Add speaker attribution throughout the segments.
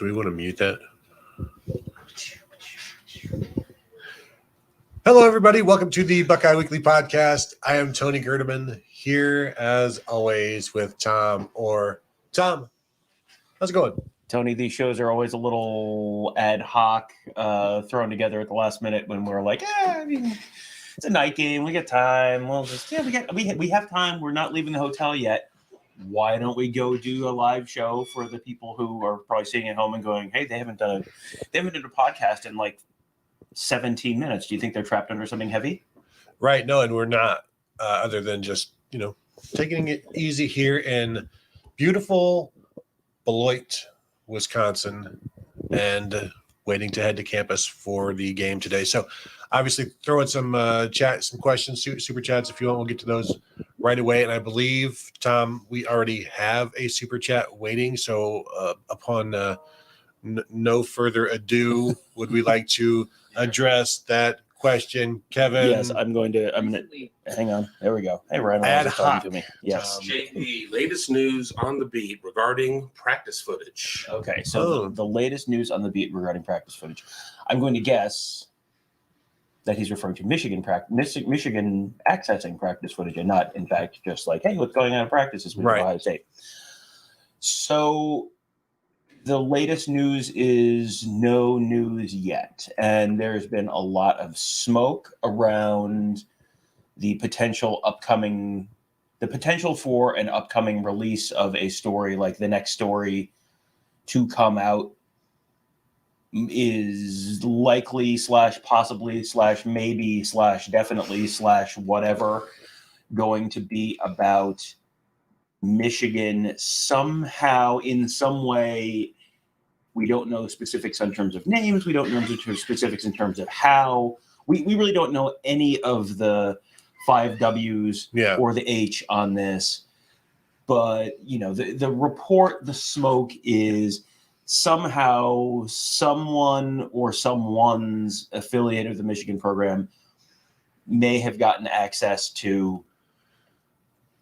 Speaker 1: Do we want to mute that? Hello, everybody. Welcome to the Buckeye Weekly Podcast. I am Tony Gerdeman, here as always with Tom. Tom, how's it going?
Speaker 2: Tony, these shows are always a little ad hoc, thrown together at the last minute when we're like, it's a night game. We got time. We'll just, we have time. We're not leaving the hotel yet. Why don't we go do a live show for the people who are probably sitting at home and going, hey, they haven't done a podcast in like 17 minutes. Do you think they're trapped under something heavy?
Speaker 1: Right. No, and we're not, other than just, taking it easy here in beautiful Beloit, Wisconsin, and waiting to head to campus for the game today. So obviously throw in some some questions, super chats if you want. We'll get to those right away. And I believe, Tom, we already have a super chat waiting. So upon no further ado, would we like to address that question, Kevin?
Speaker 2: Yes, I'm going to hang on. There we go. Hey, Ryan,
Speaker 1: ad hoc
Speaker 2: to me. Yes.
Speaker 3: JP, latest news on the beat regarding practice footage.
Speaker 2: Okay, so the latest news on the beat regarding practice footage. I'm going to guess that he's referring to Michigan accessing practice footage, and not, in fact, just like, hey, what's going on in practice this week at Ohio State. So the latest news is no news yet, and there's been a lot of smoke around the potential for an upcoming release of a story, like the next story to come out is likely / possibly / maybe / definitely / whatever going to be about Michigan somehow, in some way. We don't know specifics in terms of names. We don't know specifics in terms of how. We really don't know any of the 5 W's or the H on this. But, the report, the smoke is somehow someone or someone's affiliate of the Michigan program may have gotten access to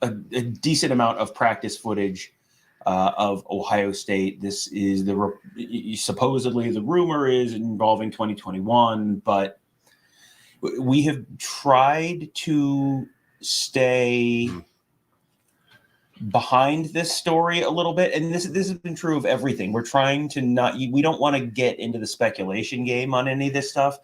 Speaker 2: a decent amount of practice footage of Ohio State. This is supposedly the rumor is involving 2021, but we have tried to stay behind this story a little bit, and this has been true of everything. We're trying to we don't want to get into the speculation game on any of this stuff.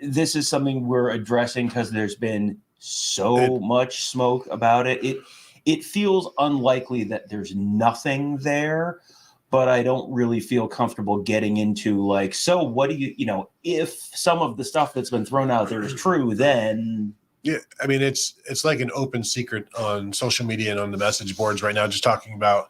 Speaker 2: This is something we're addressing because there's been so much smoke about it. It feels unlikely that there's nothing there, but I don't really feel comfortable getting into like, so what do if some of the stuff that's been thrown out there is true, then.
Speaker 1: Yeah, I mean, it's like an open secret on social media and on the message boards right now, just talking about,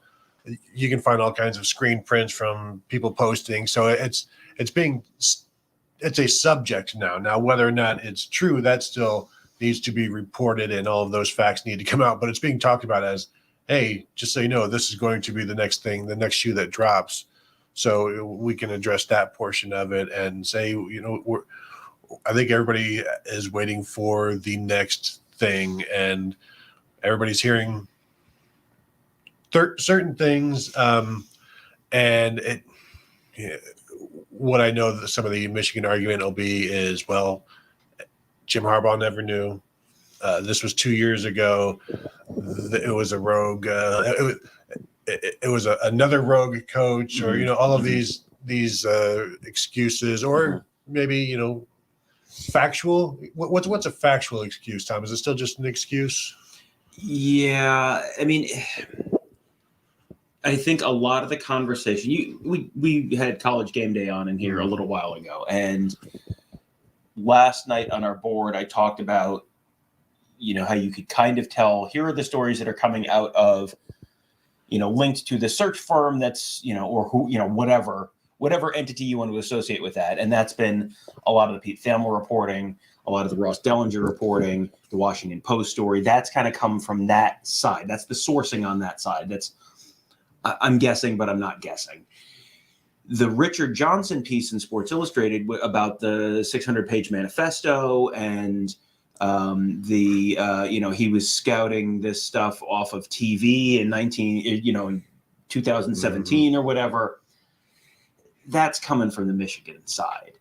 Speaker 1: you can find all kinds of screen prints from people posting. So it's a subject now. Now, whether or not it's true, that still needs to be reported, and all of those facts need to come out. But it's being talked about as, hey, just so you know, this is going to be the next thing, the next shoe that drops. So we can address that portion of it and say, I think everybody is waiting for the next thing, and everybody's hearing certain things. And what I know that some of the Michigan argument will be is, well, Jim Harbaugh never knew. This was 2 years ago. It was a rogue. It was another rogue coach, or all of these excuses, or maybe factual. What's a factual excuse, Tom? Is it still just an excuse?
Speaker 2: Yeah, I mean, I think a lot of the conversation. We had College Game Day on in here a little while ago, and last night on our board, I talked about, how you could kind of tell, here are the stories that are coming out of, linked to the search firm that's, or who, whatever entity you want to associate with that. And that's been a lot of the Pete Thamel reporting, a lot of the Ross Dellinger reporting, the Washington Post story. That's kind of come from that side. That's the sourcing on that side. I'm guessing, but I'm not guessing. The Richard Johnson piece in Sports Illustrated about the 600-page manifesto, and he was scouting this stuff off of TV in 2017 or whatever. that's coming from the Michigan side.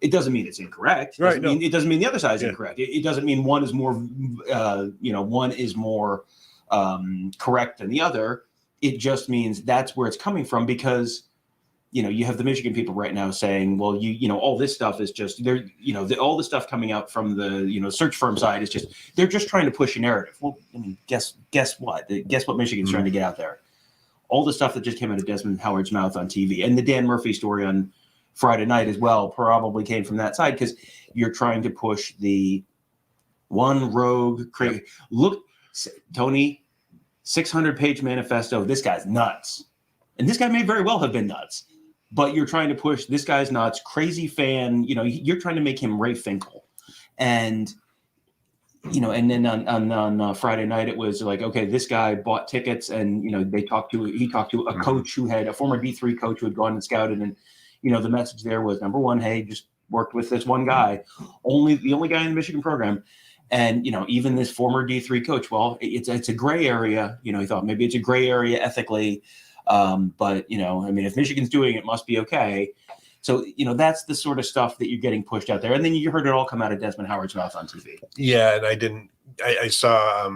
Speaker 2: It doesn't mean it's incorrect.
Speaker 1: Right,
Speaker 2: It doesn't mean the other side is incorrect. It doesn't mean one is more, one is more correct than the other. It just means that's where it's coming from, because, you have the Michigan people right now saying, well, all this stuff is just all the stuff coming out from the, search firm side is just, they're just trying to push a narrative. Well, I mean, guess what? Guess what Michigan's trying to get out there? All the stuff that just came out of Desmond Howard's mouth on TV, and the Dan Murphy story on Friday night as well probably came from that side, because you're trying to push the one rogue look, Tony, 600-page manifesto. This guy's nuts, and this guy may very well have been nuts, but you're trying to push this guy's nuts, crazy fan. You're trying to make him Ray Finkel, and and then on Friday night it was like, okay, this guy bought tickets, and he talked to a coach who had a former D3 coach who had gone and scouted, and the message there was, number one, hey, just worked with this one guy, the only guy in the Michigan program. And, even this former D3 coach, well, it's a gray area. He thought maybe it's a gray area ethically. But, if Michigan's doing it, must be okay. So, that's the sort of stuff that you're getting pushed out there. And then you heard it all come out of Desmond Howard's mouth on TV.
Speaker 1: Yeah. And I saw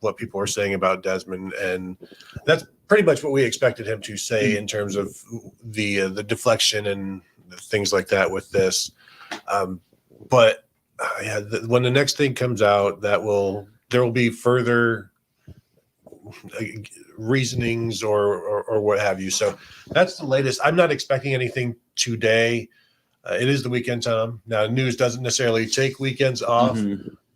Speaker 1: what people were saying about Desmond, and that's pretty much what we expected him to say in terms of the deflection and things like that with this. But when the next thing comes out, there will be further reasonings or what have you. So that's the latest. I'm not expecting anything today. It is the weekend, Tom. Now, news doesn't necessarily take weekends off,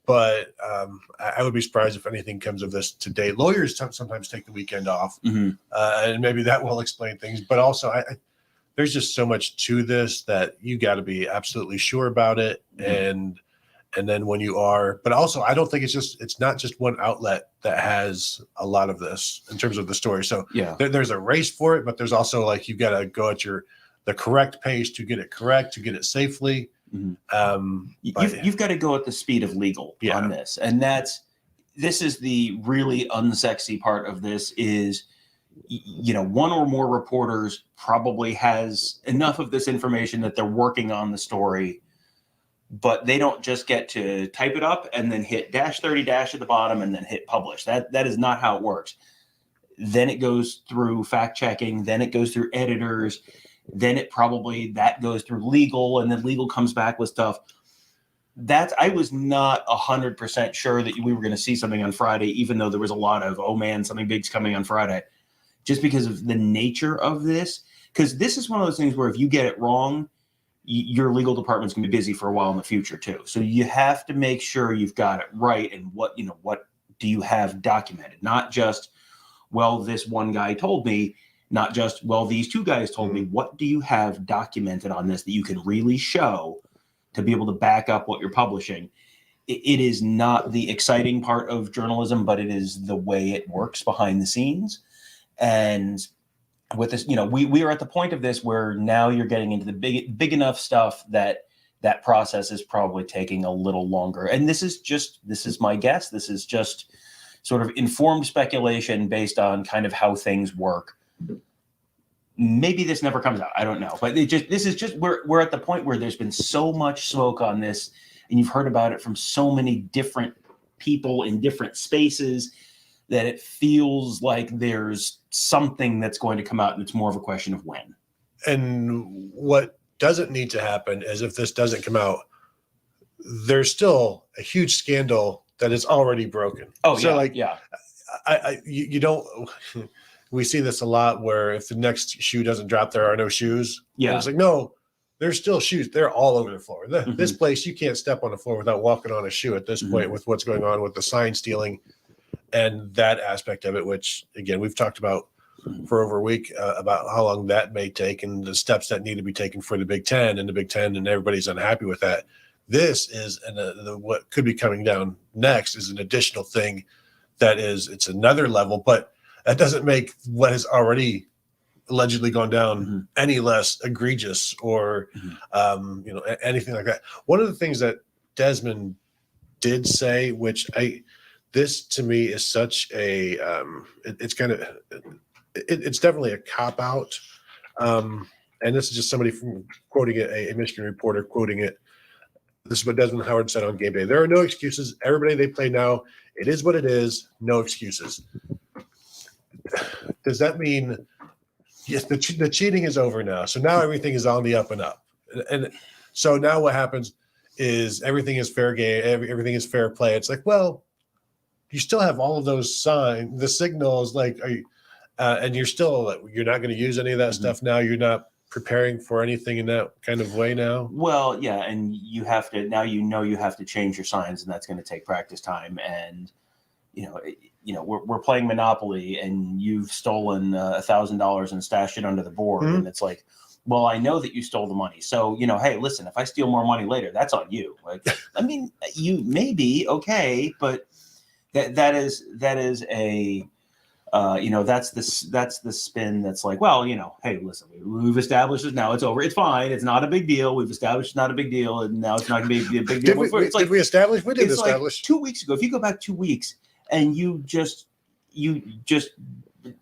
Speaker 1: but I would be surprised if anything comes of this today. Lawyers sometimes take the weekend off, and maybe that will explain things. But also, there's just so much to this that you got to be absolutely sure about it, and then when you are, but also I don't think it's not just one outlet that has a lot of this in terms of the story. So there's a race for it, but there's also like you've got to go at the correct pace to get it correct, to get it safely.
Speaker 2: You've got to go at the speed of legal on this, and this is the really unsexy part of this is, one or more reporters probably has enough of this information that they're working on the story, but they don't just get to type it up and then hit -30 at the bottom and then hit publish. That is not how it works. Then it goes through fact checking, then it goes through editors, then that goes through legal, and then legal comes back with stuff. I was not 100% sure that we were going to see something on Friday, even though there was a lot of, oh man, something big's coming on Friday, just because of the nature of this. Because this is one of those things where if you get it wrong, your legal department's going to be busy for a while in the future too. So you have to make sure you've got it right. And what do you have documented? Not just, well, this one guy told me, not just, well, these two guys told me. What do you have documented on this that you can really show to be able to back up what you're publishing? It is not the exciting part of journalism, but it is the way it works behind the scenes. And with this, we are at the point of this where now you're getting into the big enough stuff that process is probably taking a little longer. And this is my guess. This is just sort of informed speculation based on kind of how things work. Maybe this never comes out. I don't know. But we're at the point where there's been so much smoke on this, and you've heard about it from so many different people in different spaces, that it feels like there's something that's going to come out, and it's more of a question of when. And what doesn't need to happen is, if this doesn't come out, there's still a huge scandal that is already broken. Oh,
Speaker 1: so
Speaker 2: yeah.
Speaker 1: You don't. We see this a lot, where if the next shoe doesn't drop, there are no shoes.
Speaker 2: Yeah.
Speaker 1: And it's like, no, there's still shoes. They're all over the floor. This place, you can't step on the floor without walking on a shoe at this point, with what's going on with the sign stealing and that aspect of it, which, again, we've talked about for over a week about how long that may take and the steps that need to be taken for the Big Ten, and everybody's unhappy with that. This is what could be coming down next is an additional thing it's another level, but that doesn't make what has already allegedly gone down any less egregious or anything like that. One of the things that Desmond did say, which this to me is such a it's definitely a cop out, and and this is just somebody from quoting it, a Michigan reporter quoting it. This is what Desmond Howard said on game day. There are no excuses. Everybody they play now, it is what it is. No excuses. Does that mean yes, the cheating is over now? So now everything is on the up and up. And so now what happens is everything is fair game. Everything is fair play. It's like, well, you still have all of those signs, the signals, like, are you, and you're still, you're not going to use any of that stuff now. You're not preparing for anything in that kind of way now.
Speaker 2: Well, yeah, and you have to now. You have to change your signs, and that's going to take practice time. And we're playing Monopoly, and you've stolen $1,000 and stashed it under the board, and it's like, well, I know that you stole the money, so hey, listen, if I steal more money later, that's on you. Like, I mean, you may be okay, but that is a that's the spin that's like, well, hey, listen, we've established it, now it's over, it's fine, it's not a big deal, we've established it's not a big deal, and now it's not going to be a big deal.
Speaker 1: Did we establish? We didn't establish.
Speaker 2: Like 2 weeks ago, if you go back 2 weeks and you just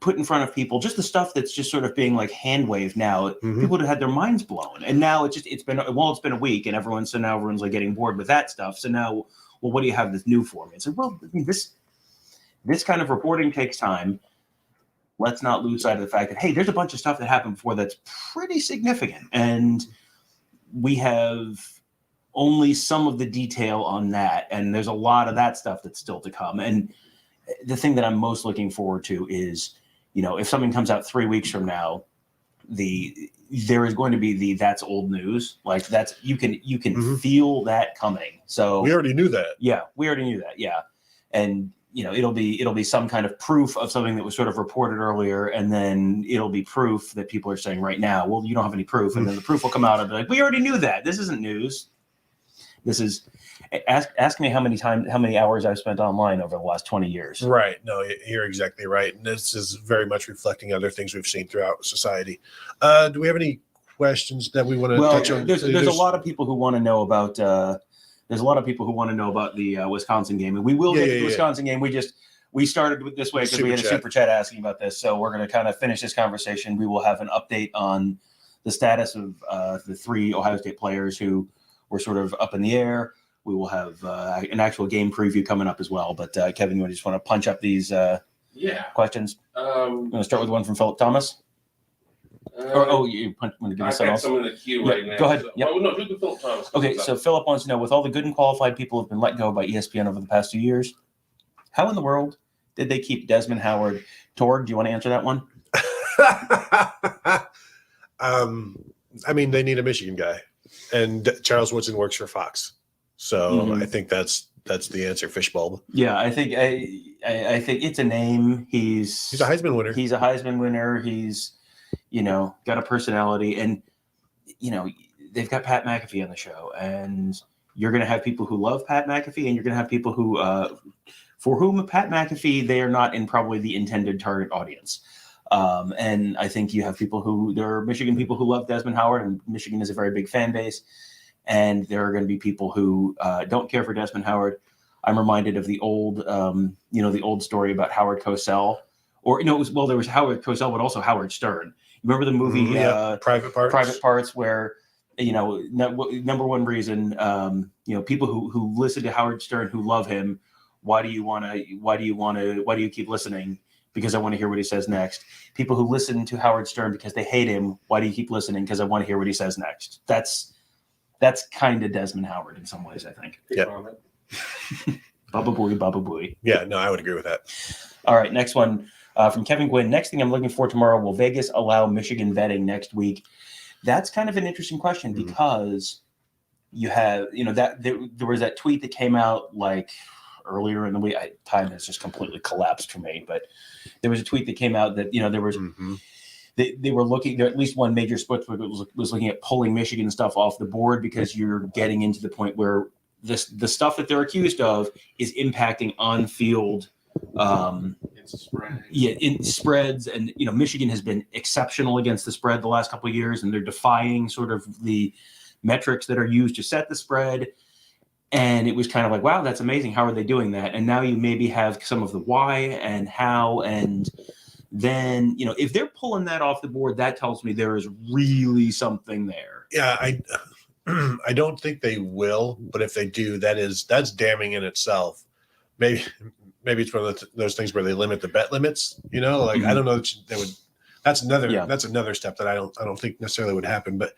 Speaker 2: put in front of people just the stuff that's just sort of being like hand waved now, people would have had their minds blown. And now it's been a week, and everyone's like getting bored with that stuff. So now, well, what do you have this new for me? It's like, well, I mean, this kind of reporting takes time. Let's not lose sight of the fact that, hey, there's a bunch of stuff that happened before that's pretty significant. And we have only some of the detail on that. And there's a lot of that stuff that's still to come. And the thing that I'm most looking forward to is, if something comes out 3 weeks from now, there is going to be that's old news. Like you can feel that coming. So
Speaker 1: we already knew that.
Speaker 2: Yeah, we already knew that. Yeah. And it'll be some kind of proof of something that was sort of reported earlier, and then it'll be proof that people are saying right now, well, you don't have any proof, and then the proof will come out and be like, we already knew that. This isn't news. This is ask me how many hours I've spent online over the last 20 years.
Speaker 1: Right. No, you're exactly right. And this is very much reflecting other things we've seen throughout society. Do we have any questions that we want to touch on?
Speaker 2: There's a lot of people who want to know about There's a lot of people who want to know about the Wisconsin game, and we will get to the Wisconsin game. We started with this way because we had a super chat asking about this, so we're going to kind of finish this conversation. We will have an update on the status of the 3 Ohio State players who were sort of up in the air. We will have an actual game preview coming up as well. But Kevin, you just want to punch up these questions? I'm going to start with one from Philip Thomas. You want to give us something else?
Speaker 3: Some in the queue right now.
Speaker 2: Go ahead.
Speaker 3: So, no, do the Philip Thomas.
Speaker 2: Okay, so Philip wants to know, with all the good and qualified people who have been let go by ESPN over the past 2 years, how in the world did they keep Desmond Howard? Torg, do you want to answer that one?
Speaker 1: I mean, they need a Michigan guy, and Charles Woodson works for Fox, so I think that's the answer. Fishbulb.
Speaker 2: Yeah, I think it's a name. He's
Speaker 1: a Heisman winner.
Speaker 2: He's a Heisman winner. He's got a personality, and they've got Pat McAfee on the show, and you're going to have people who love Pat McAfee, and you're going to have people who, for whom Pat McAfee, they are not in probably the intended target audience. And I think you have there are Michigan people who love Desmond Howard, and Michigan is a very big fan base. And there are going to be people who don't care for Desmond Howard. I'm reminded of the old, the old story about Howard Cosell, there was Howard Cosell, but also Howard Stern. You remember the movie
Speaker 1: Private Parts?
Speaker 2: Private Parts, where number one reason, people who listen to Howard Stern, who love him, why do you keep listening? Because I want to hear what he says next. People who listen to Howard Stern because they hate him, why do you keep listening? Because I want to hear what he says next. That's kind of Desmond Howard in some ways, I think.
Speaker 1: Yeah.
Speaker 2: Baba booey.
Speaker 1: Yeah, no, I would agree with that.
Speaker 2: All right, next one from Kevin Gwynn. Next thing I'm looking for tomorrow, will Vegas allow Michigan vetting next week? That's kind of an interesting question because you have, there was that tweet that came out like earlier in the week. Time has just completely collapsed for me, but there was a tweet that came out that, there was, they were looking there. At least one major sportsbook was looking at pulling Michigan stuff off the board because you're getting into the point where the stuff that they're accused of is impacting on-field in spreads. And Michigan has been exceptional against the spread the last couple of years, and they're defying sort of the metrics that are used to set the spread. And it was kind of like, wow, that's amazing. How are they doing that? And now you maybe have some of the why and how, and then, if they're pulling that off the board, that tells me there is really something there.
Speaker 1: Yeah, I don't think they will, but if they do, that's damning in itself. Maybe it's one of those things where they limit the bet limits. I don't know that they would. That's another step that I don't think necessarily would happen. But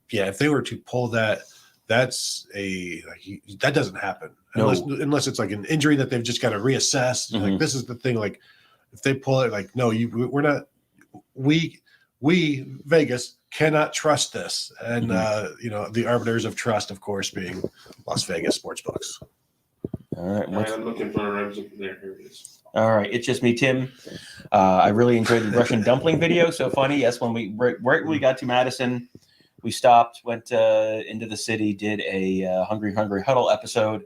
Speaker 1: if they were to pull that, that doesn't happen unless it's like an injury that they've just got to reassess.
Speaker 2: Mm-hmm.
Speaker 1: Like, this is the thing. Like, if they pull it, like, no, we're not. We Vegas cannot trust this, and the arbiters of trust, of course, being Las Vegas sportsbooks.
Speaker 2: All right,
Speaker 3: I'm looking for. I was looking there. Here it is.
Speaker 2: All right, it's just me, Tim. I really enjoyed the Russian dumpling video. So funny. Yes, when we got to Madison, we stopped, went into the city, did a Hungry Huddle episode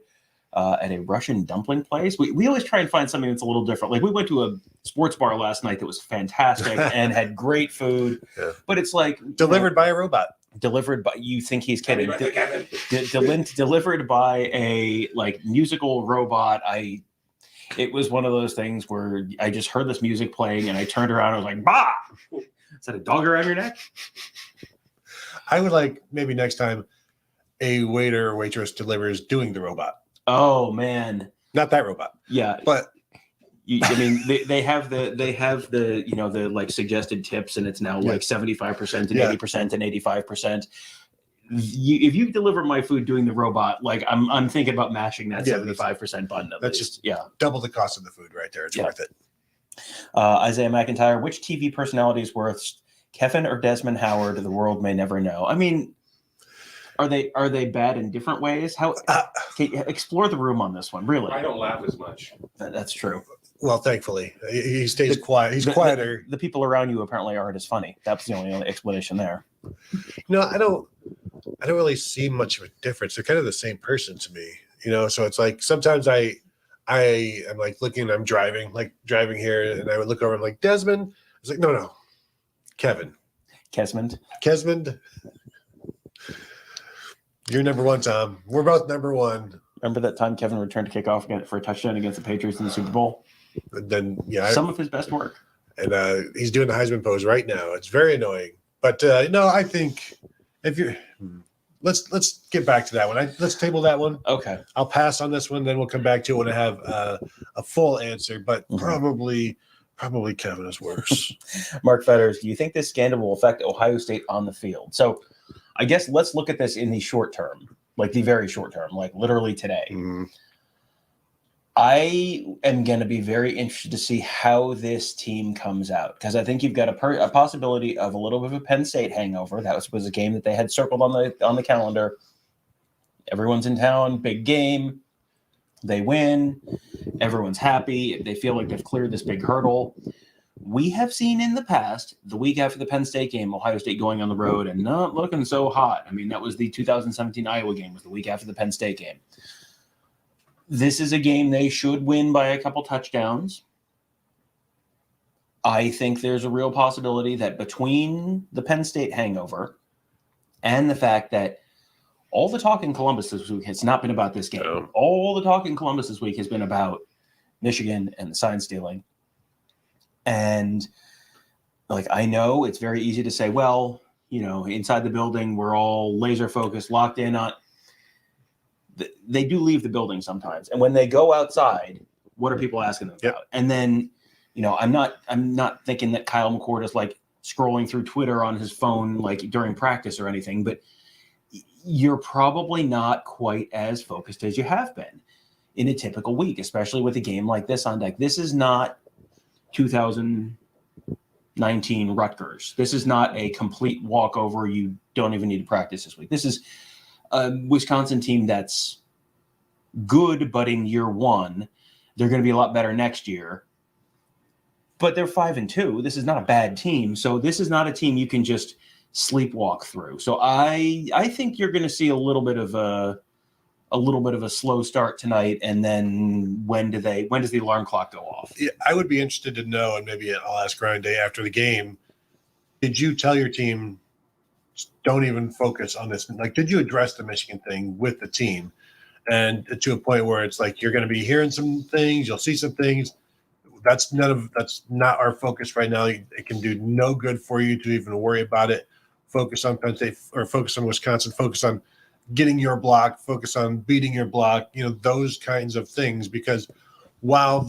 Speaker 2: at a Russian dumpling place. We always try and find something that's a little different. Like, we went to a sports bar last night that was fantastic and had great food, but it's like
Speaker 1: delivered by a robot.
Speaker 2: Delivered by, you think he's kidding? Delivered by a musical robot. It was one of those things where I just heard this music playing and I turned around and I was like, bah! Is that a dog around your neck?
Speaker 1: I would like maybe next time a waiter or waitress delivers doing the robot.
Speaker 2: Oh man.
Speaker 1: Not that robot.
Speaker 2: Yeah.
Speaker 1: But
Speaker 2: they have the suggested tips, and it's now 75% and 80% and 85%. If you deliver my food doing the robot, I'm thinking about mashing that 75% button.
Speaker 1: That's just double the cost of the food right there. It's worth it.
Speaker 2: Isaiah McIntyre, which TV personality is worth Kevin or Desmond Howard? The world may never know. I mean, are they bad in different ways? How explore the room on this one? Really,
Speaker 3: I don't laugh as much.
Speaker 2: That's true.
Speaker 1: Well, thankfully, he stays quiet. He's quieter.
Speaker 2: The people around you apparently aren't as funny. That's the only explanation there.
Speaker 1: I don't really see much of a difference. They're kind of the same person to me, So it's like sometimes I am looking. I'm driving here, and I would look over. I'm like, Desmond. I was like, no, Kevin.
Speaker 2: Kesmond.
Speaker 1: You're number one, Tom. We're both number one.
Speaker 2: Remember that time Kevin returned to kickoff for a touchdown against the Patriots in the Super Bowl?
Speaker 1: And then
Speaker 2: some of his best work.
Speaker 1: And he's doing the Heisman pose right now. It's very annoying. But I think if you're let's get back to that one. Let's table that one.
Speaker 2: Okay.
Speaker 1: I'll pass on this one. Then we'll come back to it when I have a full answer. But probably Kevin is worse.
Speaker 2: Mark Fetters, do you think this scandal will affect Ohio State on the field? So I guess let's look at this in the short term, the very short term, literally today. Mm-hmm. I am going to be very interested to see how this team comes out, because I think you've got a possibility of a little bit of a Penn State hangover. That was a game that they had circled on the calendar. Everyone's in town, big game. They win. Everyone's happy. They feel like they've cleared this big hurdle. We have seen in the past, the week after the Penn State game, Ohio State going on the road and not looking so hot. I mean, that was the 2017 Iowa game, was the week after the Penn State game. This is a game they should win by a couple touchdowns. I think there's a real possibility that between the Penn State hangover and the fact that all the talk in Columbus this week has not been about this game. No. All the talk in Columbus this week has been about Michigan and the sign stealing. And I know it's very easy to say, well, inside the building, we're all laser focused, locked in on. They do leave the building sometimes. And when they go outside, what are people asking them about? And then, I'm not thinking that Kyle McCord is scrolling through Twitter on his phone, during practice or anything, but you're probably not quite as focused as you have been in a typical week, especially with a game like this on deck. This is not 2019 Rutgers. This is not a complete walkover. You don't even need to practice this week. This is a Wisconsin team that's good, but in year one, they're going to be a lot better next year. But they're 5-2. This is not a bad team. So this is not a team you can just sleepwalk through. So I think you're going to see a little bit of a slow start tonight. And then when does the alarm clock go off?
Speaker 1: Yeah, I would be interested to know, and maybe I'll ask Ryan Day after the game, did you tell your team, don't even focus on this? Did you address the Michigan thing with the team? And to a point where it's you're going to be hearing some things, you'll see some things. that's not our focus right now. It can do no good for you to even worry about it. Focus on Penn State or focus on Wisconsin. Focus on getting your block. Focus on beating your block. Those kinds of things, because while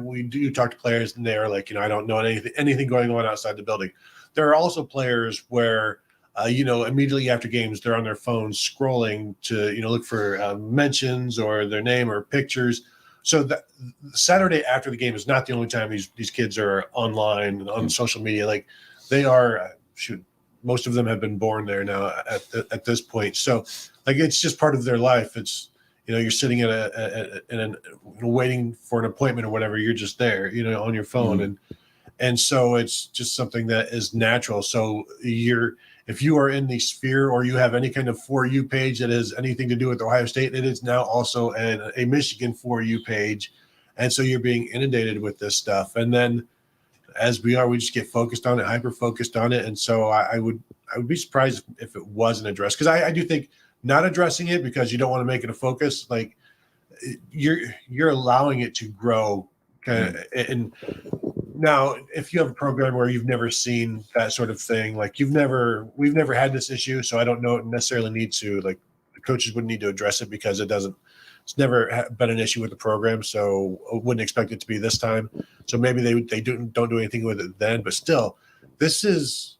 Speaker 1: we do talk to players and they're like, I don't know anything going on outside the building. There are also players where, immediately after games, they're on their phones scrolling to, look for mentions or their name or pictures. So that Saturday after the game is not the only time these kids are online and on social media. Like they are, most of them have been born there now at this point. So like, it's just part of their life. It's, you're sitting waiting for an appointment or whatever. You're just there, on your phone. And so it's just something that is natural. So if you are in the sphere or you have any kind of For You page that has anything to do with Ohio State, it is now also a Michigan For You page. And so you're being inundated with this stuff. And then as we just get focused on it, hyper-focused on it. And so I would be surprised if it wasn't addressed. Because I do think not addressing it because you don't want to make it a focus, like you're allowing it to grow. And now, if you have a program where you've never seen that sort of thing, like we've never had this issue, so I don't know necessarily need to, like the coaches wouldn't need to address it because it's never been an issue with the program, so I wouldn't expect it to be this time. So maybe they don't do anything with it then, but still, this is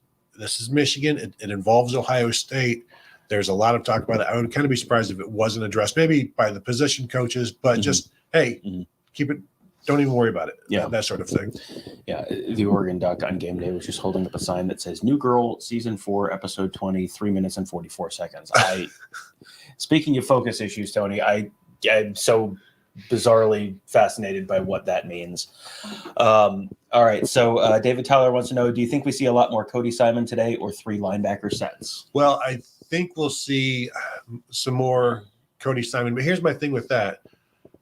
Speaker 1: Michigan. It involves Ohio State. There's a lot of talk about it. I would kind of be surprised if it wasn't addressed, maybe by the position coaches, but just, hey, keep it. Don't even worry about it.
Speaker 2: Yeah.
Speaker 1: That sort of thing.
Speaker 2: Yeah. The Oregon Duck on game day was just holding up a sign that says New Girl Season 4, Episode 20, 3 minutes and 44 seconds. Speaking of focus issues, Tony, I'm so bizarrely fascinated by what that means. All right. So David Tyler wants to know, do you think we see a lot more Cody Simon today or 3 linebacker sets?
Speaker 1: Well, I think we'll see some more Cody Simon, but here's my thing with that.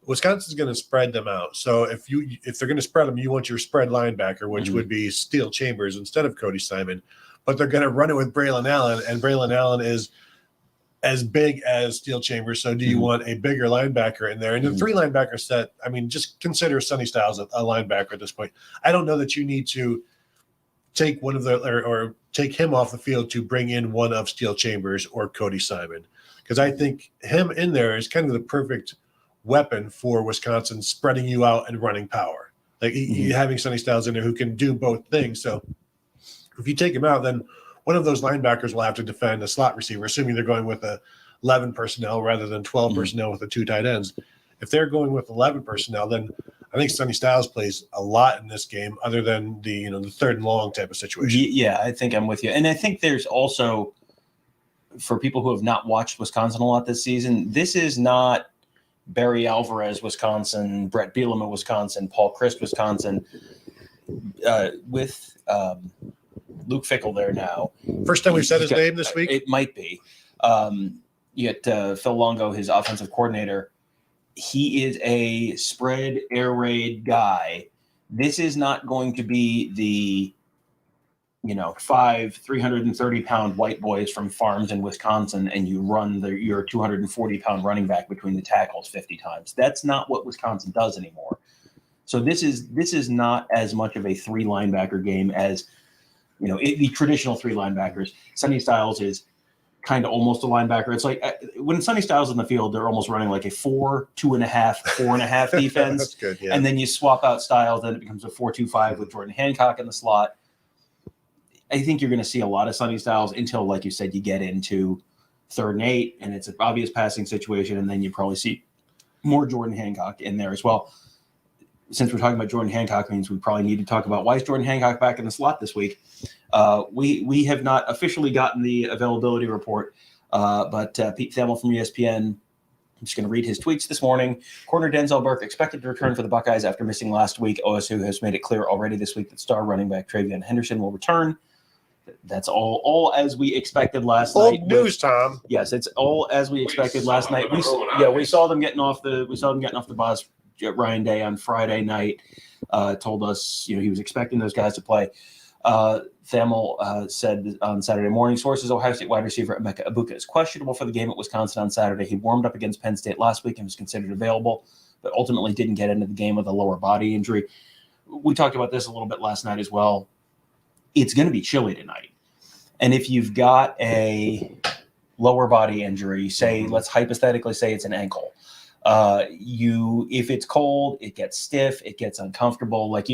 Speaker 1: Wisconsin's going to spread them out. So if they're going to spread them, you want your spread linebacker, which would be Steele Chambers instead of Cody Simon. But they're going to run it with Braylon Allen, and Braylon Allen is as big as Steele Chambers. So do you want a bigger linebacker in there? And the 3 linebacker set, I mean, just consider Sonny Styles a linebacker at this point. I don't know that you need to take one of or take him off the field to bring in one of Steele Chambers or Cody Simon, because I think him in there is kind of the perfect weapon for Wisconsin, spreading you out and running power. Like having Sonny Styles in there who can do both things. So if you take him out, then one of those linebackers will have to defend a slot receiver, assuming they're going with 11 personnel rather than 12 personnel with the 2 tight ends. If they're going with 11 personnel, then I think Sonny Styles plays a lot in this game, other than the third and long type of situation.
Speaker 2: Yeah, I think I'm with you. And I think there's also, for people who have not watched Wisconsin a lot this season, this is not Barry Alvarez, Wisconsin, Brett Bielema, Wisconsin, Paul Christ, Wisconsin, with Luke Fickell there now.
Speaker 1: First time we've said his name this week?
Speaker 2: It might be. Yet Phil Longo, his offensive coordinator, he is a spread air raid guy. This is not going to be the 5 330-pound white boys from farms in Wisconsin and you run your 240-pound running back between the tackles 50 times. That's not what Wisconsin does anymore. So this is not as much of a 3 linebacker game as the traditional 3 linebackers. Sonny Styles is kind of almost a linebacker. It's like when Sonny Styles is in the field, they're almost running like a 4, 2.5, 4.5 defense.
Speaker 1: That's good, yeah.
Speaker 2: And then you swap out Styles, then it becomes a 4-2-5 with Jordan Hancock in the slot. I think you're going to see a lot of Sonny Styles until, like you said, you get into 3rd and 8, and it's an obvious passing situation, and then you probably see more Jordan Hancock in there as well. Since we're talking about Jordan Hancock, means we probably need to talk about why is Jordan Hancock back in the slot this week. We have not officially gotten the availability report, but Pete Thamel from ESPN, I'm just going to read his tweets this morning. Corner Denzel Burke expected to return for the Buckeyes after missing last week. OSU has made it clear already this week that star running back TreVeyon Henderson will return. That's all as we expected last night.
Speaker 1: Old news, Tom.
Speaker 2: Yes, it's all as we expected last night. We saw them getting off the bus. Ryan Day on Friday night told us he was expecting those guys to play. Thamel said on Saturday morning, sources Ohio State wide receiver Emeka Egbuka is questionable for the game at Wisconsin on Saturday. He warmed up against Penn State last week and was considered available, but ultimately didn't get into the game with a lower body injury. we talked about this a little bit last night as well. It's going to be chilly tonight. And if you've got a lower body injury, say, let's hypothetically say it's an ankle, if it's cold, it gets stiff, it gets uncomfortable. Like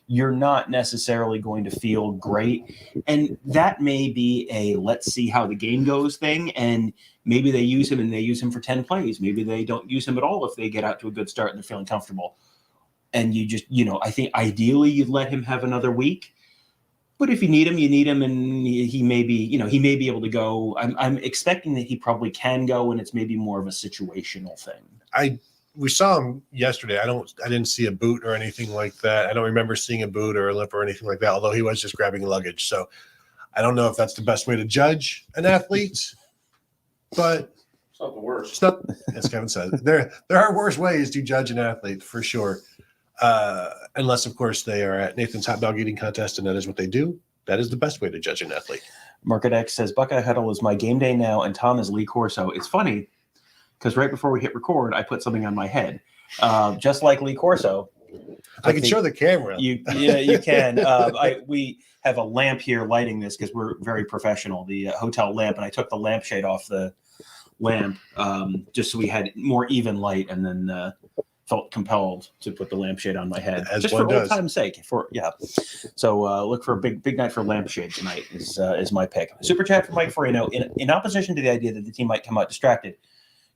Speaker 2: you're not necessarily going to feel great. And that may be a let's see how the game goes thing. And maybe they use him and they use him for 10 plays. Maybe they don't use him at all if they get out to a good start and they're feeling comfortable. And you just, I think ideally you'd let him have another week. But if you need him, and he may be, he may be able to go. I'm expecting that he probably can go, and it's maybe more of a situational thing.
Speaker 1: We saw him yesterday. I didn't see a boot or anything like that. I don't remember seeing a boot or a lip or anything like that, although he was just grabbing luggage. So I don't know if that's the best way to judge an athlete, but
Speaker 3: It's not the worst.
Speaker 1: it's not, as Kevin said, there are worse ways to judge an athlete for sure. Unless, of course, they are at Nathan's hot dog eating contest, and that is what they do. That is the best way to judge an athlete.
Speaker 2: Market X says, Buckeye Huddle is my game day now, and Tom is Lee Corso. It's funny, because right before we hit record, I put something on my head. Just like Lee Corso.
Speaker 1: I can show the camera.
Speaker 2: You can. We have a lamp here lighting this because we're very professional, the hotel lamp, and I took the lampshade off the lamp just so we had more even light, and then felt compelled to put the lampshade on my head
Speaker 1: As
Speaker 2: just
Speaker 1: one
Speaker 2: for old
Speaker 1: does.
Speaker 2: time's sake. So look for a big night for lampshade tonight is my pick. Super chat from Mike Farino. In opposition to the idea that the team might come out distracted,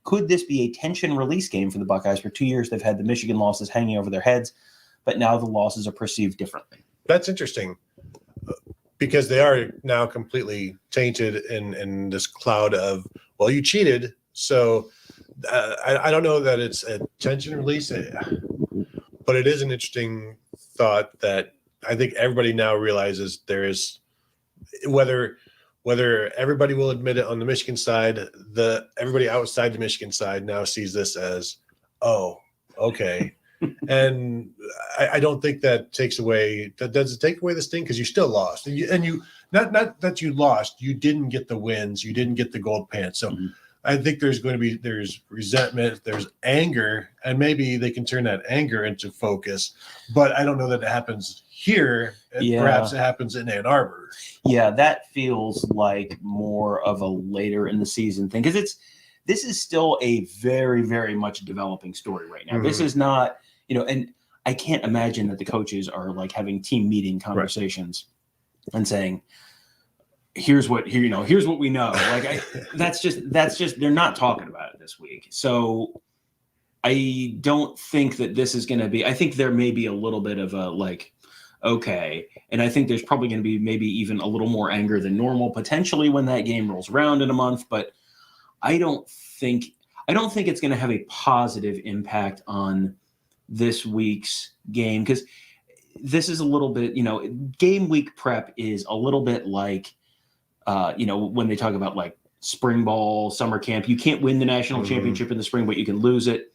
Speaker 2: could this be a tension release game for the Buckeyes? For 2 years, they've had the Michigan losses hanging over their heads, but now the losses are perceived differently.
Speaker 1: That's interesting because they are now completely tainted in this cloud of, well, you cheated. So I don't know that it's a tension release, but it is an interesting thought that I think everybody now realizes there is, whether everybody will admit it on the Michigan side, everybody outside the Michigan side now sees this as, oh, okay. And I don't think that takes away, does it take away the sting? Because you still lost. And you not that you lost, you didn't get the wins, you didn't get the gold pants. So I think there's resentment, there's anger, and maybe they can turn that anger into focus. But I don't know that it happens here. Perhaps it happens in Ann Arbor.
Speaker 2: Yeah, that feels like more of a later in the season thing because this is still a very, very much developing story right now. This is not, and I can't imagine that the coaches are like having team meeting conversations and saying, here's what we know. Like that's just they're not talking about it this week. So I don't think that this is going to be. I think there may be a little bit of a like, okay, and I think there's probably going to be maybe even a little more anger than normal potentially when that game rolls around in a month. But I don't think it's going to have a positive impact on this week's game because this is a little bit, game week prep is a little bit like. When they talk about like spring ball, summer camp, you can't win the national championship in the spring, but you can lose it.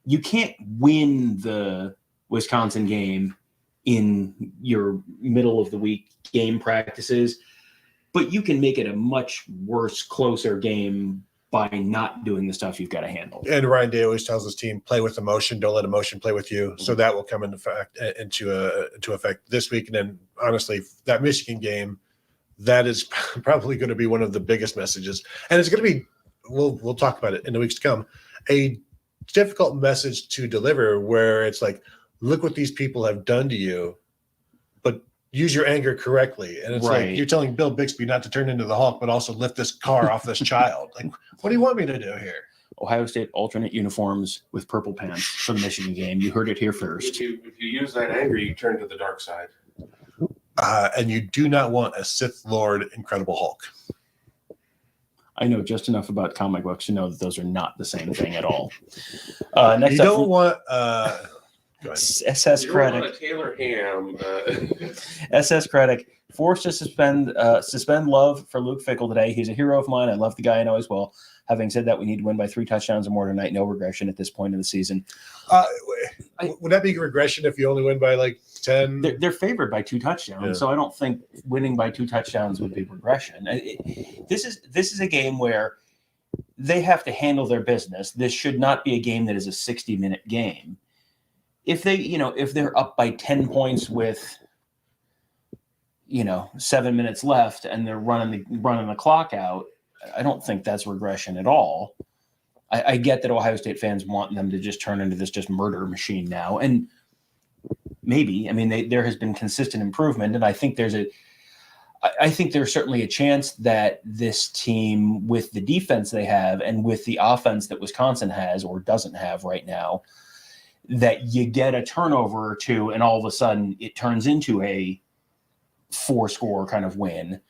Speaker 2: You can't win the Wisconsin game in your middle of the week game practices, but you can make it a much worse, closer game by not doing the stuff you've got to handle.
Speaker 1: And Ryan Day always tells his team, play with emotion, don't let emotion play with you. So that will come into effect this week. And then honestly, that Michigan game, that is probably going to be one of the biggest messages. And it's going to be, we'll talk about it in the weeks to come, a difficult message to deliver where it's like, look what these people have done to you, but use your anger correctly. And it's like, you're telling Bill Bixby not to turn into the Hulk, but also lift this car off this child. Like, what do you want me to do here?
Speaker 2: Ohio State alternate uniforms with purple pants for the Michigan game. You heard it here first.
Speaker 3: If you use that anger, you turn to the dark side.
Speaker 1: And you do not want a Sith Lord Incredible Hulk.
Speaker 2: I know just enough about comic books to know that those are not the same thing at all. Next
Speaker 1: you
Speaker 2: up,
Speaker 1: don't want
Speaker 2: SS Craddock.
Speaker 3: Taylor Ham.
Speaker 2: SS Craddock forced to suspend love for Luke Fickell today. He's a hero of mine. I love the guy. I know as well. Having said that, we need to win by 3 touchdowns or more tonight. No regression at this point in the season.
Speaker 1: Would that be regression if you only win by like 10?
Speaker 2: They're favored by 2 touchdowns, so I don't think winning by 2 touchdowns would be regression. This is a game where they have to handle their business. This should not be a game that is a 60-minute game. if they're up by 10 points with 7 minutes left and they're running the clock out, I don't think that's regression at all. I get that Ohio State fans want them to just turn into this just murder machine now, and maybe, I mean, there has been consistent improvement, and I think there's certainly a chance that this team, with the defense they have and with the offense that Wisconsin has or doesn't have right now, that you get a turnover or two and all of a sudden it turns into a 4-score kind of win.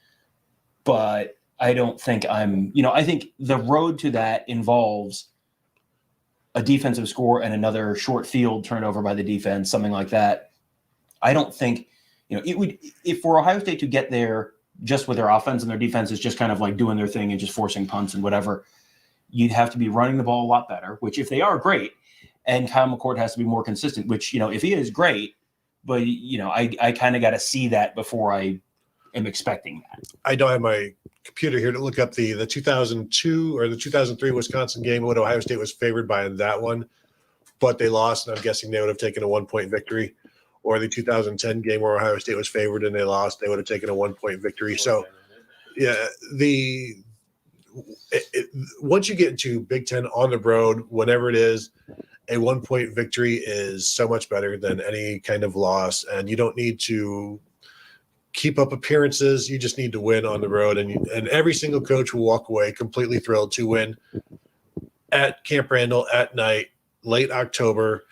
Speaker 2: But I don't think I think the road to that involves a defensive score and another short field turnover by the defense, something like that. I don't think, it would, if for Ohio State to get there just with their offense and their defense is just kind of like doing their thing and just forcing punts and whatever, you'd have to be running the ball a lot better, which if they are, great. And Kyle McCord has to be more consistent, which, if he is, great. But, I kind of got to see that before I am expecting that.
Speaker 1: I don't have my computer here to look up the 2002 or the 2003 Wisconsin game when Ohio State was favored by in that one, but they lost, and I'm guessing they would have taken a 1-point victory. Or the 2010 game where Ohio State was favored and they lost, they would have taken a 1-point victory. So, yeah, once you get into Big Ten on the road, whenever it is, a 1-point victory is so much better than any kind of loss, and you don't need to keep up appearances. You just need to win on the road, and every single coach will walk away completely thrilled to win at Camp Randall at night, late October.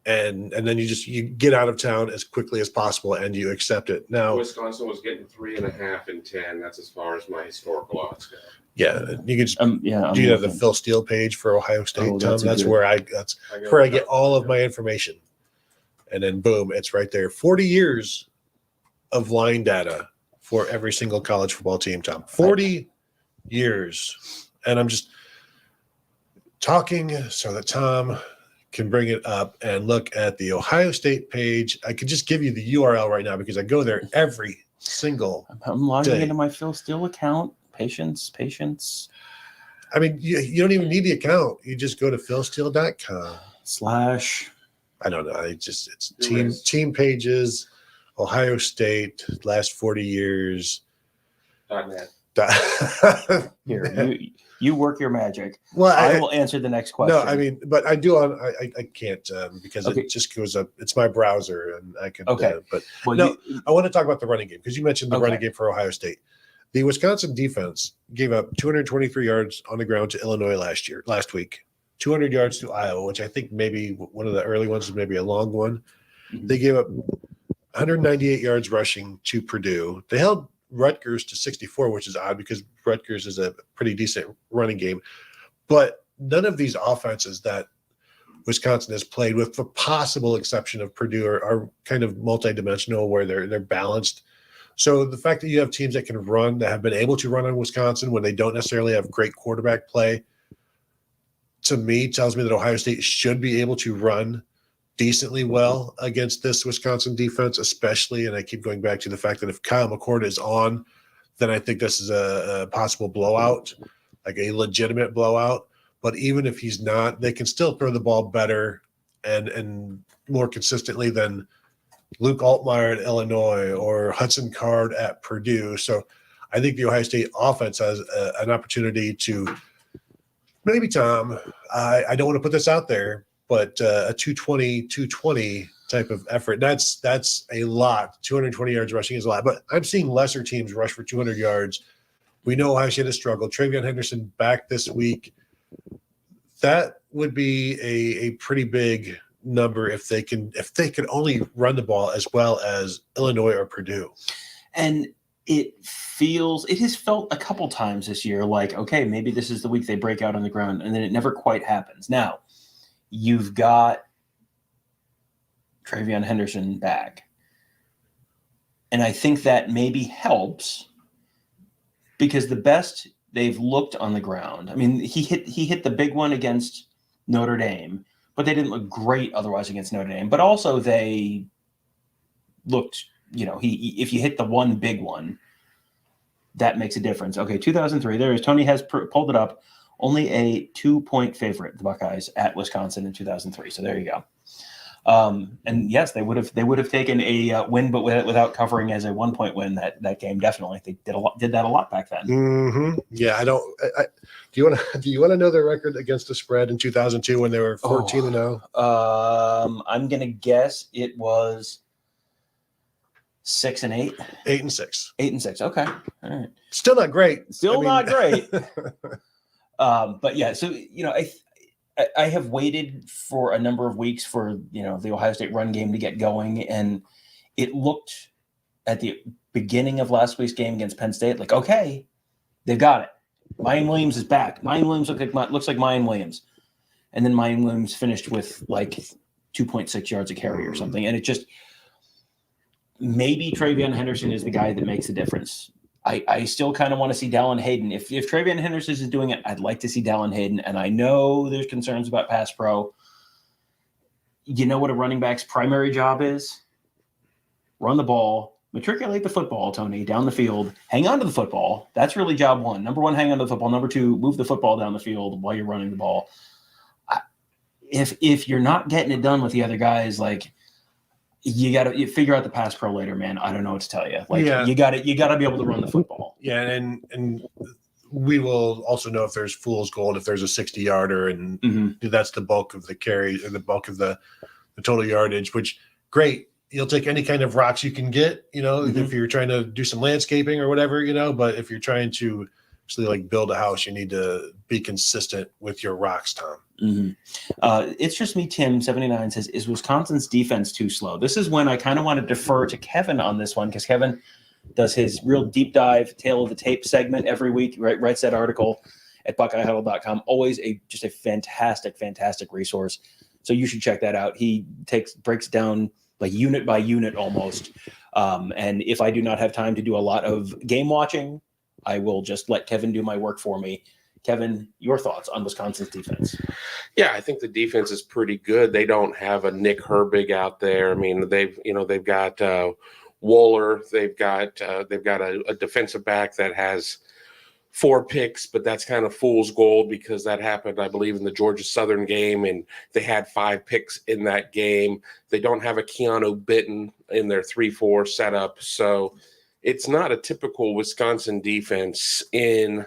Speaker 1: And then you get out of town as quickly as possible and you accept it. Now,
Speaker 3: Wisconsin was getting 3.5 in 10. That's as far as my historical odds go.
Speaker 1: Yeah, you can just do you have the Phil Steele page for Ohio State, Tom? That's where I get all of my information. And then boom, it's right there. 40 years of line data for every single college football team, Tom. 40 years. And I'm just talking so that Tom can bring it up and look at the Ohio State page. I could just give you the URL right now because I go there every single
Speaker 2: I'm logging
Speaker 1: day.
Speaker 2: into my Phil Steele account. Patience.
Speaker 1: I mean, you don't even need the account. You just go to philsteele.com.
Speaker 2: /
Speaker 1: I don't know. It's team pages, Ohio State, last 40 years.
Speaker 3: .net.
Speaker 1: Here,
Speaker 2: you work your magic.
Speaker 1: Well,
Speaker 2: I will answer the next question.
Speaker 1: No, I mean, but I do I can't because it just goes up. It's my browser, and I can.
Speaker 2: Okay,
Speaker 1: but I want to talk about the running game because you mentioned the running game for Ohio State. The Wisconsin defense gave up 223 yards on the ground to Illinois last week, 200 yards to Iowa, which I think maybe one of the early ones was maybe a long one. Mm-hmm. They gave up 198 yards rushing to Purdue. They held Rutgers to 64, which is odd because Rutgers is a pretty decent running game. But none of these offenses that Wisconsin has played, with the possible exception of Purdue, are kind of multidimensional where they're balanced. So the fact that you have teams that can run, that have been able to run on Wisconsin when they don't necessarily have great quarterback play, to me tells me that Ohio State should be able to run decently well against this Wisconsin defense, especially. And I keep going back to the fact that if Kyle McCord is on, then I think this is a possible blowout, like a legitimate blowout. But even if he's not, they can still throw the ball better and more consistently than Luke Altmaier at Illinois or Hudson Card at Purdue. So I think the Ohio State offense has an opportunity to maybe, Tom, I don't want to put this out there, but a 220 type of effort. That's a lot. 220 yards rushing is a lot. But I'm seeing lesser teams rush for 200 yards. We know Ohio State has struggled. TreVeyon Henderson back this week. That would be a pretty big number if they can only run the ball as well as Illinois or Purdue.
Speaker 2: And it has felt a couple times this year like, okay, maybe this is the week they break out on the ground, and then it never quite happens. Now, you've got TreVeyon Henderson back. And I think that maybe helps because the best they've looked on the ground. I mean, he hit the big one against Notre Dame, but they didn't look great otherwise against Notre Dame. But also they looked, if you hit the one big one, that makes a difference. Okay, 2003, there is. Tony has pulled it up. Only a 2-point favorite, the Buckeyes, at Wisconsin in 2003. So there you go. And yes, they would have taken a win, but without covering as a 1-point win that game. Definitely, they did that a lot back then.
Speaker 1: Mm-hmm. Yeah, do you want to know their record against the spread in 2002 when they were 14-0?
Speaker 2: I'm gonna guess it was 6-8.
Speaker 1: 8-6.
Speaker 2: 8-6. Okay, all right.
Speaker 1: Still not great.
Speaker 2: Not great. But yeah, so I have waited for a number of weeks for the Ohio State run game to get going, and it looked at the beginning of last week's game against Penn State like, okay, they've got it. Mayan Williams is back. Mayan Williams looks like Mayan Williams, and then Mayan Williams finished with like 2.6 yards a carry or something, and it just maybe TreVeyon Henderson is the guy that makes the difference. I still kind of want to see Dallin Hayden. If TreVeyon Henderson is doing it, I'd like to see Dallin Hayden. And I know there's concerns about pass pro. You know what a running back's primary job is? Run the ball, matriculate the football, Tony, down the field, hang on to the football. That's really job one. Number one, hang on to the football. Number two, move the football down the field while you're running the ball. If you're not getting it done with the other guys, like, you figure out the pass pro later, man. I don't know what to tell you. Like, you got to be able to run the football.
Speaker 1: Yeah, and we will also know if there's fool's gold, if there's a 60-yarder, and that's the bulk of the carry or the bulk of the total yardage. Which great, you'll take any kind of rocks you can get. If you're trying to do some landscaping or whatever, But if you're trying to actually like build a house, you need to be consistent with your rocks, Tom.
Speaker 2: It's just me. Tim 79 says, is Wisconsin's defense too slow? This is when I kind of want to defer to Kevin on this one, because Kevin does his real deep dive tail of the tape segment every week, writes that article at buckeyehuddle.com. Always just a fantastic resource. So you should check that out. He breaks down like unit by unit almost. And if I do not have time to do a lot of game watching, I will just let Kevin do my work for me. Kevin, your thoughts on Wisconsin's defense?
Speaker 3: Yeah, I think the defense is pretty good. They don't have a Nick Herbig out there. I mean, they've got Wooler. They've got a defensive back that has 4 picks, but that's kind of fool's gold because that happened, I believe, in the Georgia Southern game, and they had 5 picks in that game. They don't have a Keanu Bitten in their 3-4 setup, so it's not a typical Wisconsin defense in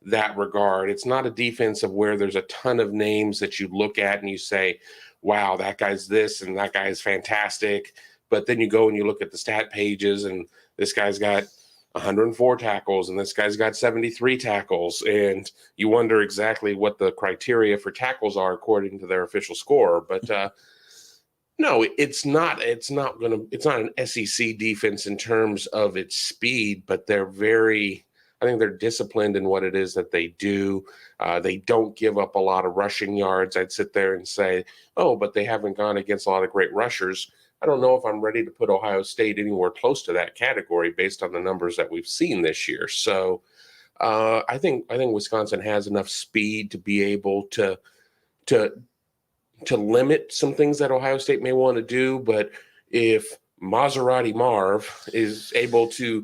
Speaker 3: that regard. It's not a defense of where there's a ton of names that you look at and you say, wow, that guy's this and that guy's fantastic. But then you go and you look at the stat pages and this guy's got 104 tackles and this guy's got 73 tackles. And you wonder exactly what the criteria for tackles are according to their official score. But no, it's not an SEC defense in terms of its speed, but I think they're disciplined in what it is that they do. They don't give up a lot of rushing yards. I'd sit there and say, oh, but they haven't gone against a lot of great rushers. I don't know if I'm ready to put Ohio State anywhere close to that category based on the numbers that we've seen this year. So I think Wisconsin has enough speed to be able to limit some things that Ohio State may want to do. But if Maserati Marv is able to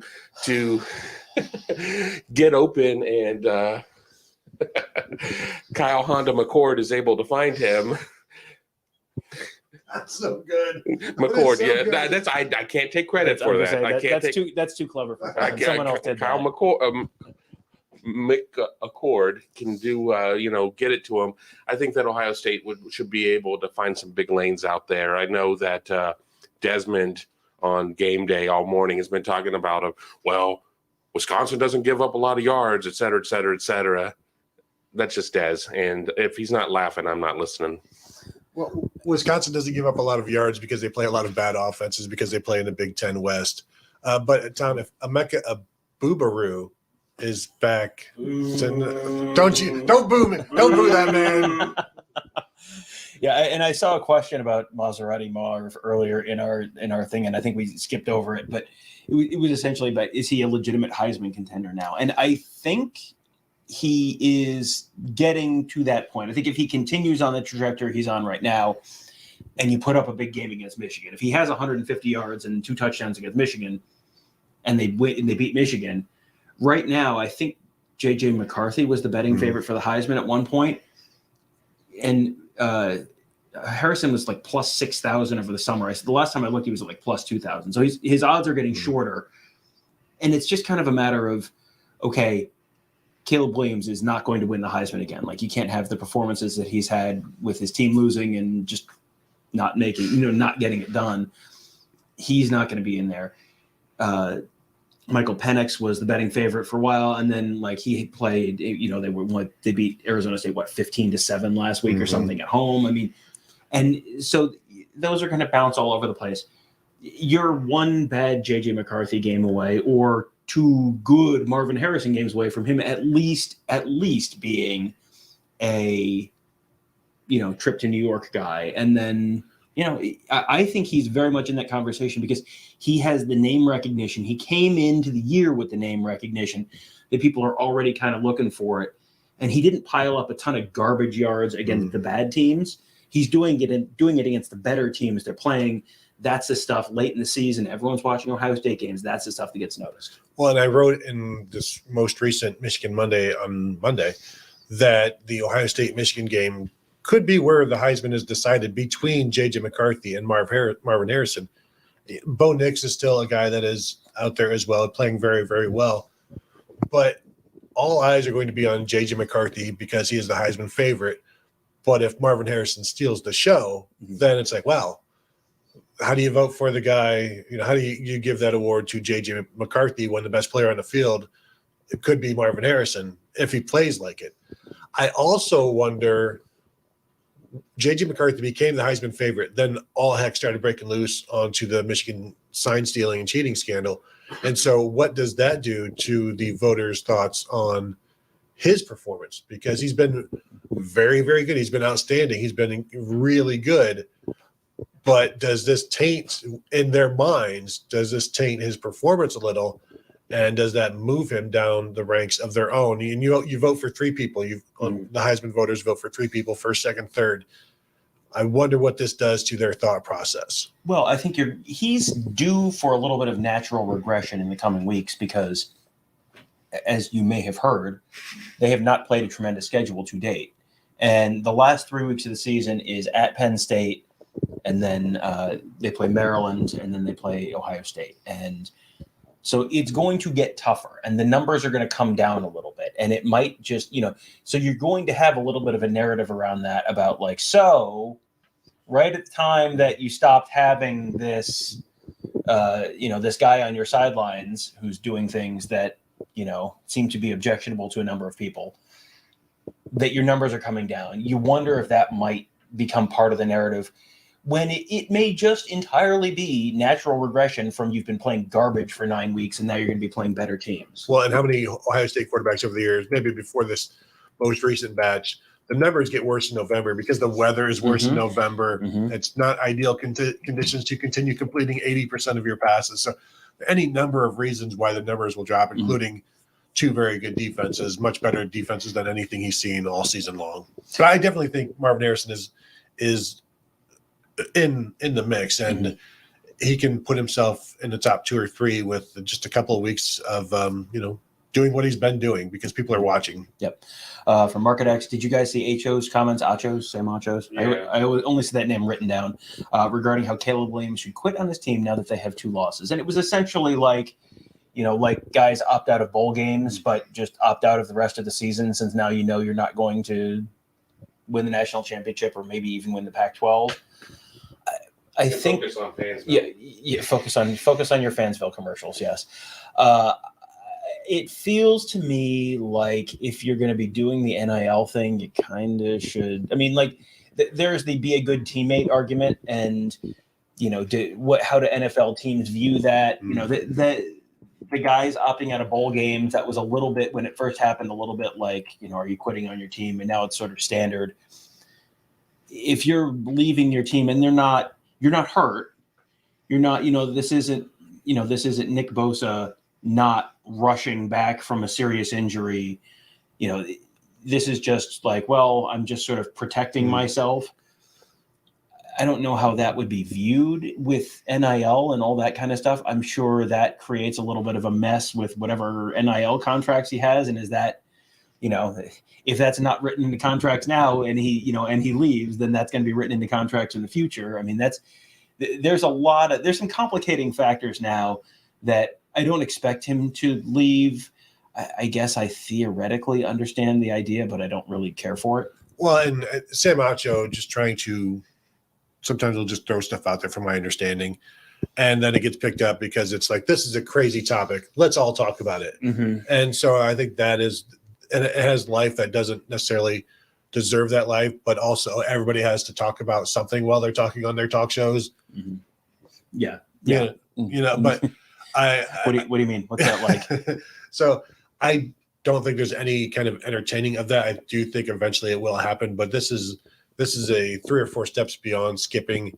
Speaker 3: get open and Kyle Honda McCord is able to find him.
Speaker 1: That's so good.
Speaker 3: McCord, so good. I can't take credit for that.
Speaker 2: That's too clever for someone else did
Speaker 3: Kyle
Speaker 2: that.
Speaker 3: McCord, McCord can do get it to him. I think that Ohio State should be able to find some big lanes out there. I know that Desmond on game day all morning has been talking about Wisconsin doesn't give up a lot of yards, et cetera, et cetera, et cetera. That's just Des. And if he's not laughing, I'm not listening.
Speaker 1: Well, Wisconsin doesn't give up a lot of yards because they play a lot of bad offenses because they play in the Big Ten West. But, Tom, if Emeka Egbuka is back, don't boo me. Don't boo that man.
Speaker 2: Yeah, and I saw a question about Maserati Marv earlier in our thing, and I think we skipped over it, but it was essentially about, is he a legitimate Heisman contender now? And I think he is getting to that point. I think if he continues on the trajectory he's on right now, and you put up a big game against Michigan, if he has 150 yards and 2 touchdowns against Michigan, and they beat Michigan, right now I think J.J. McCarthy was the betting favorite for the Heisman at one point, and Harrison was like plus 6,000 over the summer. The last time I looked, he was at like plus 2,000. So his odds are getting shorter. And it's just kind of a matter of, okay, Caleb Williams is not going to win the Heisman again. Like, you can't have the performances that he's had with his team losing and just not getting it done. He's not going to be in there. Michael Penix was the betting favorite for a while, and then like he played, they beat Arizona State 15-7 last week or something at home. I mean, and so those are going to bounce all over the place. You're one bad JJ McCarthy game away, or two good Marvin Harrison games away from him at least being a trip to New York guy. And then I think he's very much in that conversation because he has the name recognition. He came into the year with the name recognition that people are already kind of looking for it. And he didn't pile up a ton of garbage yards against the bad teams. He's doing it against the better teams they're playing. That's the stuff late in the season. Everyone's watching Ohio State games. That's the stuff that gets noticed.
Speaker 1: Well, and I wrote in this most recent Michigan Monday on Monday that the Ohio State-Michigan game could be where the Heisman is decided between J.J. McCarthy and Marvin Harrison. Bo Nix is still a guy that is out there as well, playing very, very well. But all eyes are going to be on J.J. McCarthy because he is the Heisman favorite. But if Marvin Harrison steals the show, then it's like, wow, how do you vote for the guy? How do you give that award to J.J. McCarthy when the best player on the field, it could be Marvin Harrison if he plays like it? I also wonder, J.J. McCarthy became the Heisman favorite. Then all heck started breaking loose onto the Michigan sign stealing and cheating scandal. And so what does that do to the voters' thoughts on his performance? Because he's been very, very good. He's been outstanding. He's been really good. But does this taint, in their minds, does this taint his performance a little? And does that move him down the ranks of their own? And you vote for three people. The Heisman voters vote for three people, first, second, third. I wonder what this does to their thought process.
Speaker 2: Well, I think he's due for a little bit of natural regression in the coming weeks because, as you may have heard, they have not played a tremendous schedule to date. And the last 3 weeks of the season is at Penn State, and then they play Maryland, and then they play Ohio State. And so it's going to get tougher, and the numbers are going to come down a little bit. And it might just, so you're going to have a little bit of a narrative around that about like, so right at the time that you stopped having this, this guy on your sidelines who's doing things that, seem to be objectionable to a number of people, that your numbers are coming down. You wonder if that might become part of the narrative when it may just entirely be natural regression from you've been playing garbage for 9 weeks and now you're going to be playing better teams.
Speaker 1: Well, and how many Ohio State quarterbacks over the years, maybe before this most recent batch, the numbers get worse in November because the weather is worse in November. It's not ideal conditions to continue completing 80% of your passes. So any number of reasons why the numbers will drop, including two very good defenses, much better defenses than anything he's seen all season long. But I definitely think Marvin Harrison is in the mix, and he can put himself in the top 2 or 3 with just a couple of weeks of doing what he's been doing because people are watching.
Speaker 2: Yep. From Market X, did you guys see Acho's comments? Sam Acho's?
Speaker 3: Yeah.
Speaker 2: I only see that name written down regarding how Caleb Williams should quit on this team now that they have 2 losses. And it was essentially like, like guys opt out of bowl games, but just opt out of the rest of the season since now you're not going to win the national championship or maybe even win the Pac-12. I think
Speaker 3: focus on Fansville.
Speaker 2: Focus on your Fansville commercials. Yes. It feels to me like if you're going to be doing the NIL thing, you kind of should. I mean, like there's the be a good teammate argument, and how do NFL teams view that? The guys opting out of bowl games, that was a little bit when it first happened, a little bit like, are you quitting on your team? And now it's sort of standard. If you're leaving your team and you're not hurt, you're not, this isn't Nick Bosa not rushing back from a serious injury. This is just like, well, I'm just sort of protecting myself. I don't know how that would be viewed with NIL and all that kind of stuff. I'm sure that creates a little bit of a mess with whatever NIL contracts he has. And is that, if that's not written into contracts now and he leaves, then that's going to be written into contracts in the future. I mean, there's some complicating factors now that I don't expect him to leave. I guess I theoretically understand the idea, but I don't really care for it.
Speaker 1: Well, and Sam Acho just trying to sometimes he'll just throw stuff out there from my understanding. And then it gets picked up because it's like, this is a crazy topic. Let's all talk about it.
Speaker 2: Mm-hmm.
Speaker 1: And so I think that is, and it has life that doesn't necessarily deserve that life, but also everybody has to talk about something while they're talking on their talk shows.
Speaker 2: Mm-hmm. Yeah.
Speaker 1: But
Speaker 2: what do you mean? What's that like?
Speaker 1: So I don't think there's any kind of entertaining of that. I do think eventually it will happen, but this is a 3 or 4 steps beyond skipping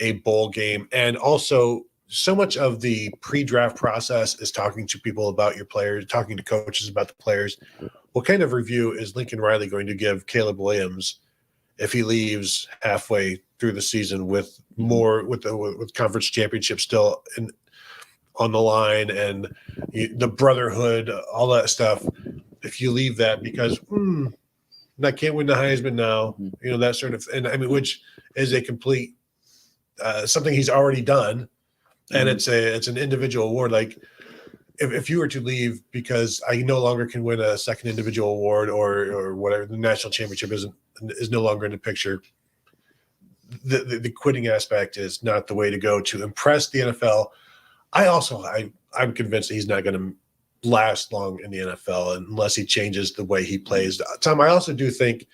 Speaker 1: a bowl game. And also so much of the pre-draft process is talking to people about your players, talking to coaches about the players. What kind of review is Lincoln Riley going to give Caleb Williams if he leaves halfway through the season with conference championship still on the line and the brotherhood, all that stuff? If you leave that because I can't win the Heisman now, that sort of, and I mean, which is a complete something he's already done, and it's an individual award. Like if you were to leave because I no longer can win a second individual award or whatever, the national championship is no longer in the picture. The quitting aspect is not the way to go to impress the NFL. I'm convinced that he's not going to last long in the NFL unless he changes the way he plays. Tom, I also do think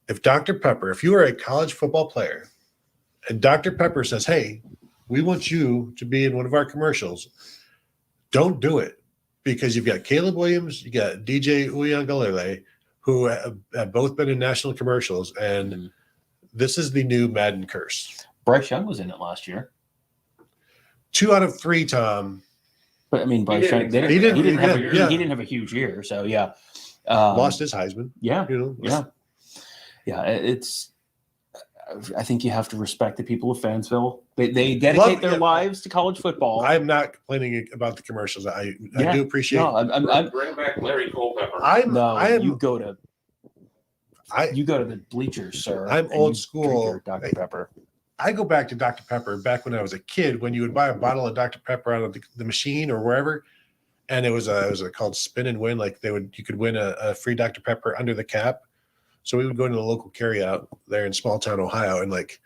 Speaker 1: if you are a college football player and Dr. Pepper says, hey, we want you to be in one of our commercials, don't do it, because you've got Caleb Williams, you got DJ Uiagalelei, who have both been in national commercials, and this is the new Madden curse.
Speaker 2: Bryce Young was in it last year.
Speaker 1: 2 out of 3, Tom.
Speaker 2: But I mean, Bryce Young, he didn't have a huge year. So yeah,
Speaker 1: lost his Heisman.
Speaker 2: Yeah, It's. I think you have to respect the people of Fansville. They dedicate their lives to college football.
Speaker 1: I'm not complaining about the commercials. I do appreciate.
Speaker 3: No, I'm bring back Larry Culpepper.
Speaker 2: You go to the bleachers, sir.
Speaker 1: I'm old school.
Speaker 2: Dr. Pepper.
Speaker 1: I go back to Dr. Pepper back when I was a kid, when you would buy a bottle of Dr. Pepper out of the machine or wherever, and it was called Spin and Win. Like you could win a free Dr. Pepper under the cap. So we would go into the local carryout there in small town Ohio and like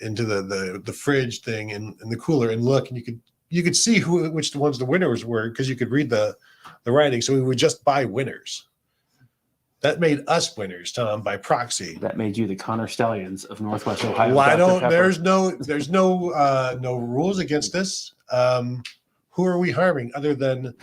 Speaker 1: into the fridge thing and the cooler and look, and you could see which the ones the winners were because you could read the writing. So we would just buy winners. That made us winners, Tom, by proxy.
Speaker 2: That made you the Connor Stallions of Northwest Ohio.
Speaker 1: Well, there's no rules against this. Who are we harming other than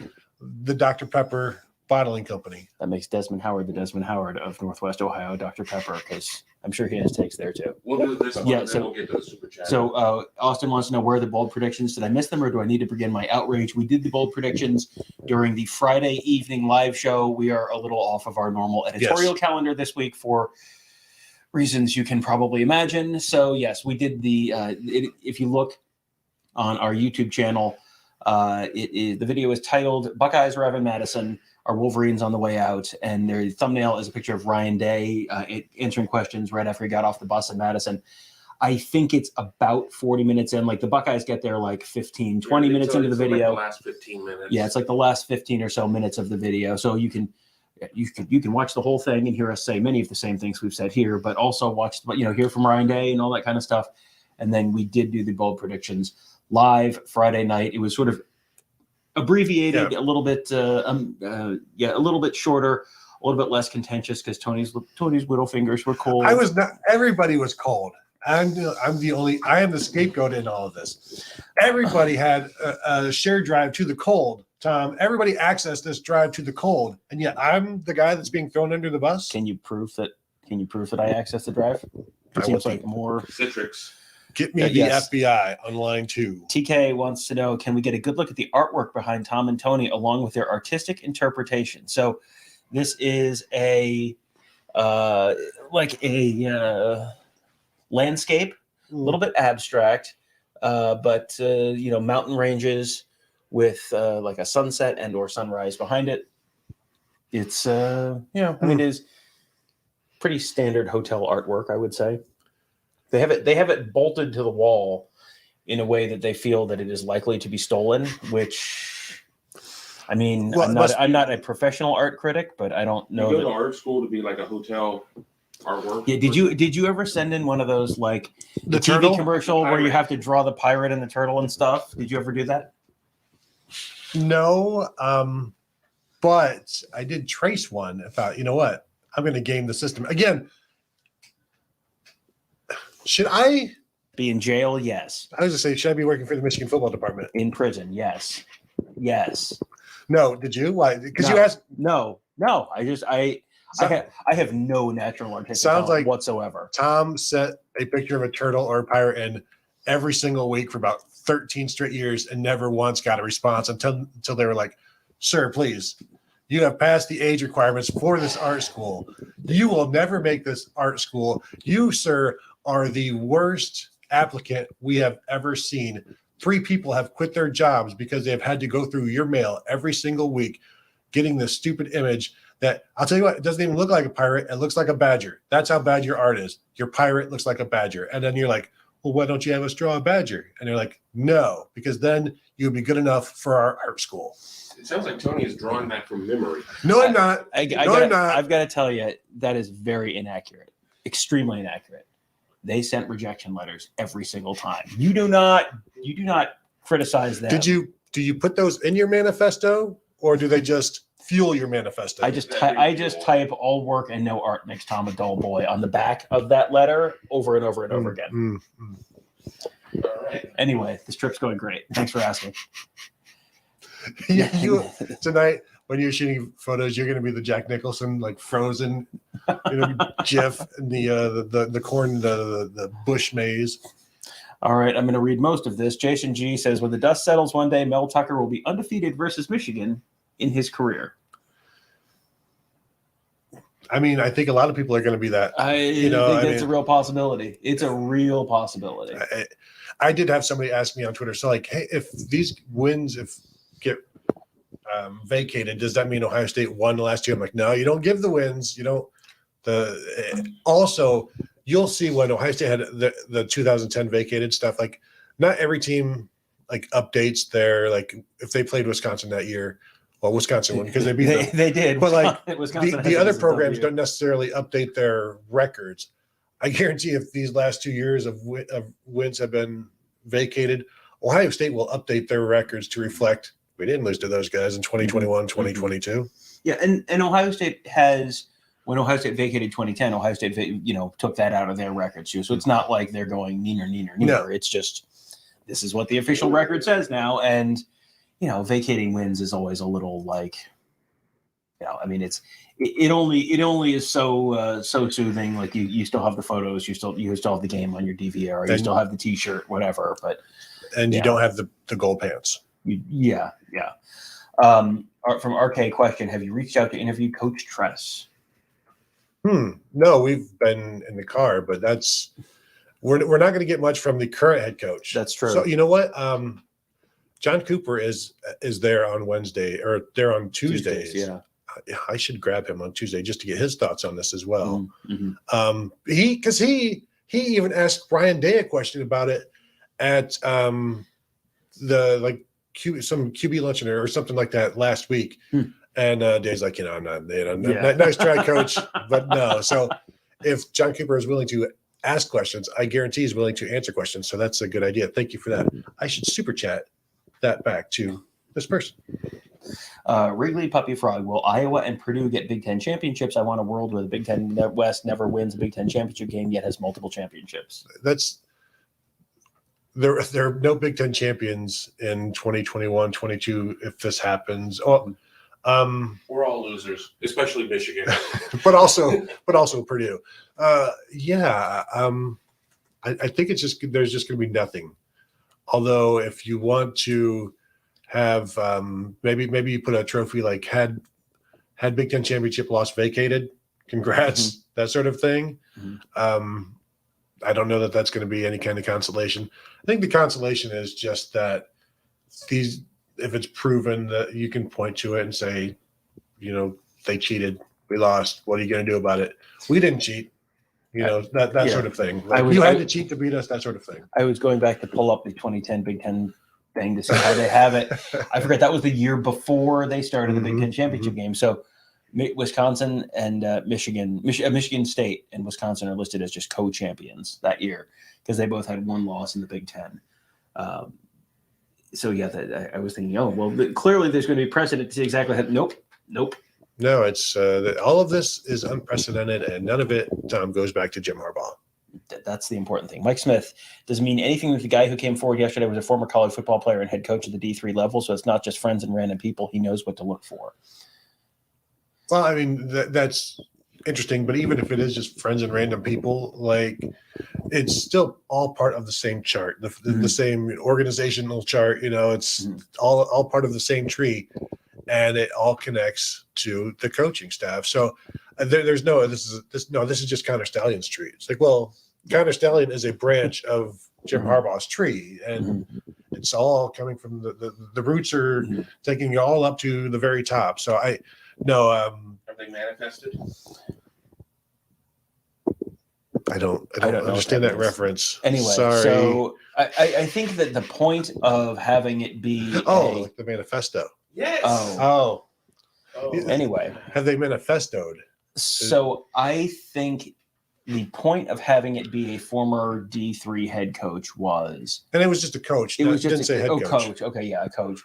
Speaker 1: the Dr. Pepper bottling company?
Speaker 2: That makes Desmond Howard the Desmond Howard of Northwest Ohio, Dr. Pepper, because I'm sure he has takes there too.
Speaker 3: We'll do this one, and then we'll get to the super chat.
Speaker 2: So Austin wants to know, where are the bold predictions? Did I miss them, or do I need to begin my outrage? We did the bold predictions during the Friday evening live show. We are a little off of our normal editorial calendar this week for reasons you can probably imagine. So yes, we did if you look on our YouTube channel, the video is titled "Buckeyes or Evan Madison. Our Wolverines on the way out," and their thumbnail is a picture of Ryan Day answering questions right after he got off the bus in Madison. I think it's about 40 minutes in. Like the Buckeyes get there like 15, 20 minutes into the video.
Speaker 3: Like the last 15 minutes.
Speaker 2: Yeah, it's like the last 15 or so minutes of the video. So you can watch the whole thing and hear us say many of the same things we've said here, but also hear from Ryan Day and all that kind of stuff. And then we did do the bold predictions live Friday night. It was sort of abbreviated, a little bit, a little bit shorter, a little bit less contentious because Tony's little fingers were cold.
Speaker 1: Everybody was cold. I am the scapegoat in all of this. Everybody had a shared drive to the cold, Tom. Everybody accessed this drive to the cold, and yet I'm the guy that's being thrown under the bus.
Speaker 2: Can you prove that I accessed the drive? It seems like more
Speaker 3: Citrix.
Speaker 1: Get me the FBI on line 2.
Speaker 2: TK wants to know, can we get a good look at the artwork behind Tom and Tony along with their artistic interpretation? So this is a landscape, a little bit abstract, but mountain ranges with like a sunset and or sunrise behind it. It's I mean, it is pretty standard hotel artwork, I would say. They have it bolted to the wall in a way that they feel that it is likely to be stolen, which, I mean,
Speaker 1: Well,
Speaker 2: I'm not a professional art critic, but I don't know.
Speaker 3: You go to art school to be like a hotel artwork.
Speaker 2: Yeah, did you ever send in one of those, like
Speaker 1: The
Speaker 2: the TV
Speaker 1: turtle?
Speaker 2: commercial where you
Speaker 3: Pirate.
Speaker 2: have to draw the pirate and the turtle and stuff? Did you ever do that?
Speaker 1: No, but I did trace one. I thought, you know what? I'm going to game the system again. Should I?
Speaker 2: Be in jail? Yes.
Speaker 1: I was going to say, should I be working for the Michigan football department?
Speaker 2: In prison? Yes. Yes.
Speaker 1: No, did you? Why? Because you
Speaker 2: No.
Speaker 1: asked.
Speaker 2: No. I have no natural artistic
Speaker 1: Sounds
Speaker 2: talent
Speaker 1: like-
Speaker 2: whatsoever.
Speaker 1: Tom sent a picture of a turtle or a pirate in every single week for about 13 straight years and never once got a response until they were like, "Sir, please, you have passed the age requirements for this art school. You will never make this art school. You, sir, are the worst applicant we have ever seen. 3 people have quit their jobs because they have had to go through your mail every single week getting this stupid image that, I'll tell you what, it doesn't even look like a pirate. It looks like a badger. That's how bad your art is. Your pirate looks like a badger." And then you're like, "Well, why don't you have us draw a badger?" And they're like, "No, because then you'll be good enough for our art school."
Speaker 3: It sounds like Tony is drawing that from memory.
Speaker 1: No, I'm not.
Speaker 2: I'm not. I've got to tell you, that is very inaccurate. Extremely inaccurate. They sent rejection letters every single time. You do not criticize them.
Speaker 1: Do you put those in your manifesto, or do they just fuel your manifesto?
Speaker 2: I just type "all work and no art makes Tom a dull boy" on the back of that letter over and over and over again.
Speaker 3: All right.
Speaker 2: Anyway, this trip's going great. Thanks for asking.
Speaker 1: Yeah, tonight when you're shooting photos, you're going to be the Jack Nicholson, like frozen, GIF and the corn, the bush maze.
Speaker 2: All right, I'm going to read most of this. Jason G says, "When the dust settles one day, Mel Tucker will be undefeated versus Michigan in his career."
Speaker 1: I mean, I think a lot of people are going to be that.
Speaker 2: I think it's a real possibility. It's a real possibility.
Speaker 1: I did have somebody ask me on Twitter, so like, hey, if these wins get vacated, does that mean Ohio State won the last 2? I'm like, no, you don't give the wins. You don't. Also, you'll see when Ohio State had the 2010 vacated stuff. Like, not every team like updates their, like, if they played Wisconsin that year. Well, Wisconsin won because they beat them.
Speaker 2: They did,
Speaker 1: but like
Speaker 2: Wisconsin
Speaker 1: the
Speaker 2: has
Speaker 1: other
Speaker 2: a
Speaker 1: programs
Speaker 2: W.
Speaker 1: don't necessarily update their records. I guarantee if these last 2 years of wins have been vacated, Ohio State will update their records to reflect we didn't lose to those guys in 2021, 2022.
Speaker 2: Yeah, and Ohio State has, when Ohio State vacated 2010, Ohio State took that out of their records too. So it's not like they're going neener.
Speaker 1: No.
Speaker 2: It's just, this is what the official record says now, and vacating wins is always a little like, I mean, it only is so soothing. Like you still have the photos, you still have the game on your DVR, you still have the T-shirt, whatever. But
Speaker 1: you don't have the gold pants.
Speaker 2: Yeah. From RK question: have you reached out to interview Coach Tress?
Speaker 1: No, we've been in the car, but we're not going to get much from the current head coach.
Speaker 2: That's true.
Speaker 1: So you know what? John Cooper is there on Wednesday, or there on Tuesdays.
Speaker 2: Yeah.
Speaker 1: I should grab him on Tuesday just to get his thoughts on this as well.
Speaker 2: Mm-hmm.
Speaker 1: He even asked Ryan Day a question about it at some QB luncheon or something like that last week. And Day's like, I'm not, nice try, coach, but no. So if John Cooper is willing to ask questions, I guarantee he's willing to answer questions. So that's a good idea. Thank you for that. I should super chat that back to this person.
Speaker 2: Wrigley Puppy Frog: will Iowa and Purdue get Big Ten championships? I want a world where the Big Ten West never wins a Big Ten championship game yet has multiple championships.
Speaker 1: There are no Big Ten champions in 2021, 22 if this happens. Oh,
Speaker 3: we're all losers, especially Michigan.
Speaker 1: but also Purdue. I think there's just going to be nothing. Although if you want to have maybe you put a trophy like had Big Ten championship loss vacated, congrats, that sort of thing. I don't know that that's going to be any kind of consolation. I think the consolation is just that if it's proven that you can point to it and say, they cheated. We lost. What are you going to do about it? We didn't cheat. That sort of thing. Like, you had to cheat to beat us, that sort of thing.
Speaker 2: I was going back to pull up the 2010 Big Ten thing to see how they have it. I forget, that was the year before they started the Big Ten championship game. So Wisconsin and Michigan State and Wisconsin are listed as just co-champions that year because they both had one loss in the Big Ten. So yeah, I was thinking, clearly there's going to be precedent to see exactly how. Nope.
Speaker 1: No, it's all of this is unprecedented, and none of it, Tom, goes back to Jim Harbaugh.
Speaker 2: That's the important thing. Mike Smith doesn't mean anything if the guy who came forward yesterday was a former college football player and head coach at the D3 level, so it's not just friends and random people. He knows what to look for.
Speaker 1: Well, I mean, that's interesting, but even if it is just friends and random people, like, it's still all part of the same chart, the same organizational chart. It's all part of the same tree. And it all connects to the coaching staff. So there's this is just Connor Stallion's tree. It's like, well, Connor Stallion is a branch of Jim Harbaugh's tree, and it's all coming from the roots are taking you all up to the very top. So
Speaker 3: Are they manifested?
Speaker 1: I don't understand that reference.
Speaker 2: Anyway,
Speaker 1: sorry.
Speaker 2: So I think that the point of having it be
Speaker 1: like the manifesto.
Speaker 3: Yes.
Speaker 1: Oh.
Speaker 2: Anyway.
Speaker 1: Have they manifestoed?
Speaker 2: So I think the point of having it be a former D3 head coach was.
Speaker 1: And it was just a coach. It
Speaker 2: Didn't
Speaker 1: say head coach.
Speaker 2: Coach. Okay, yeah, a coach.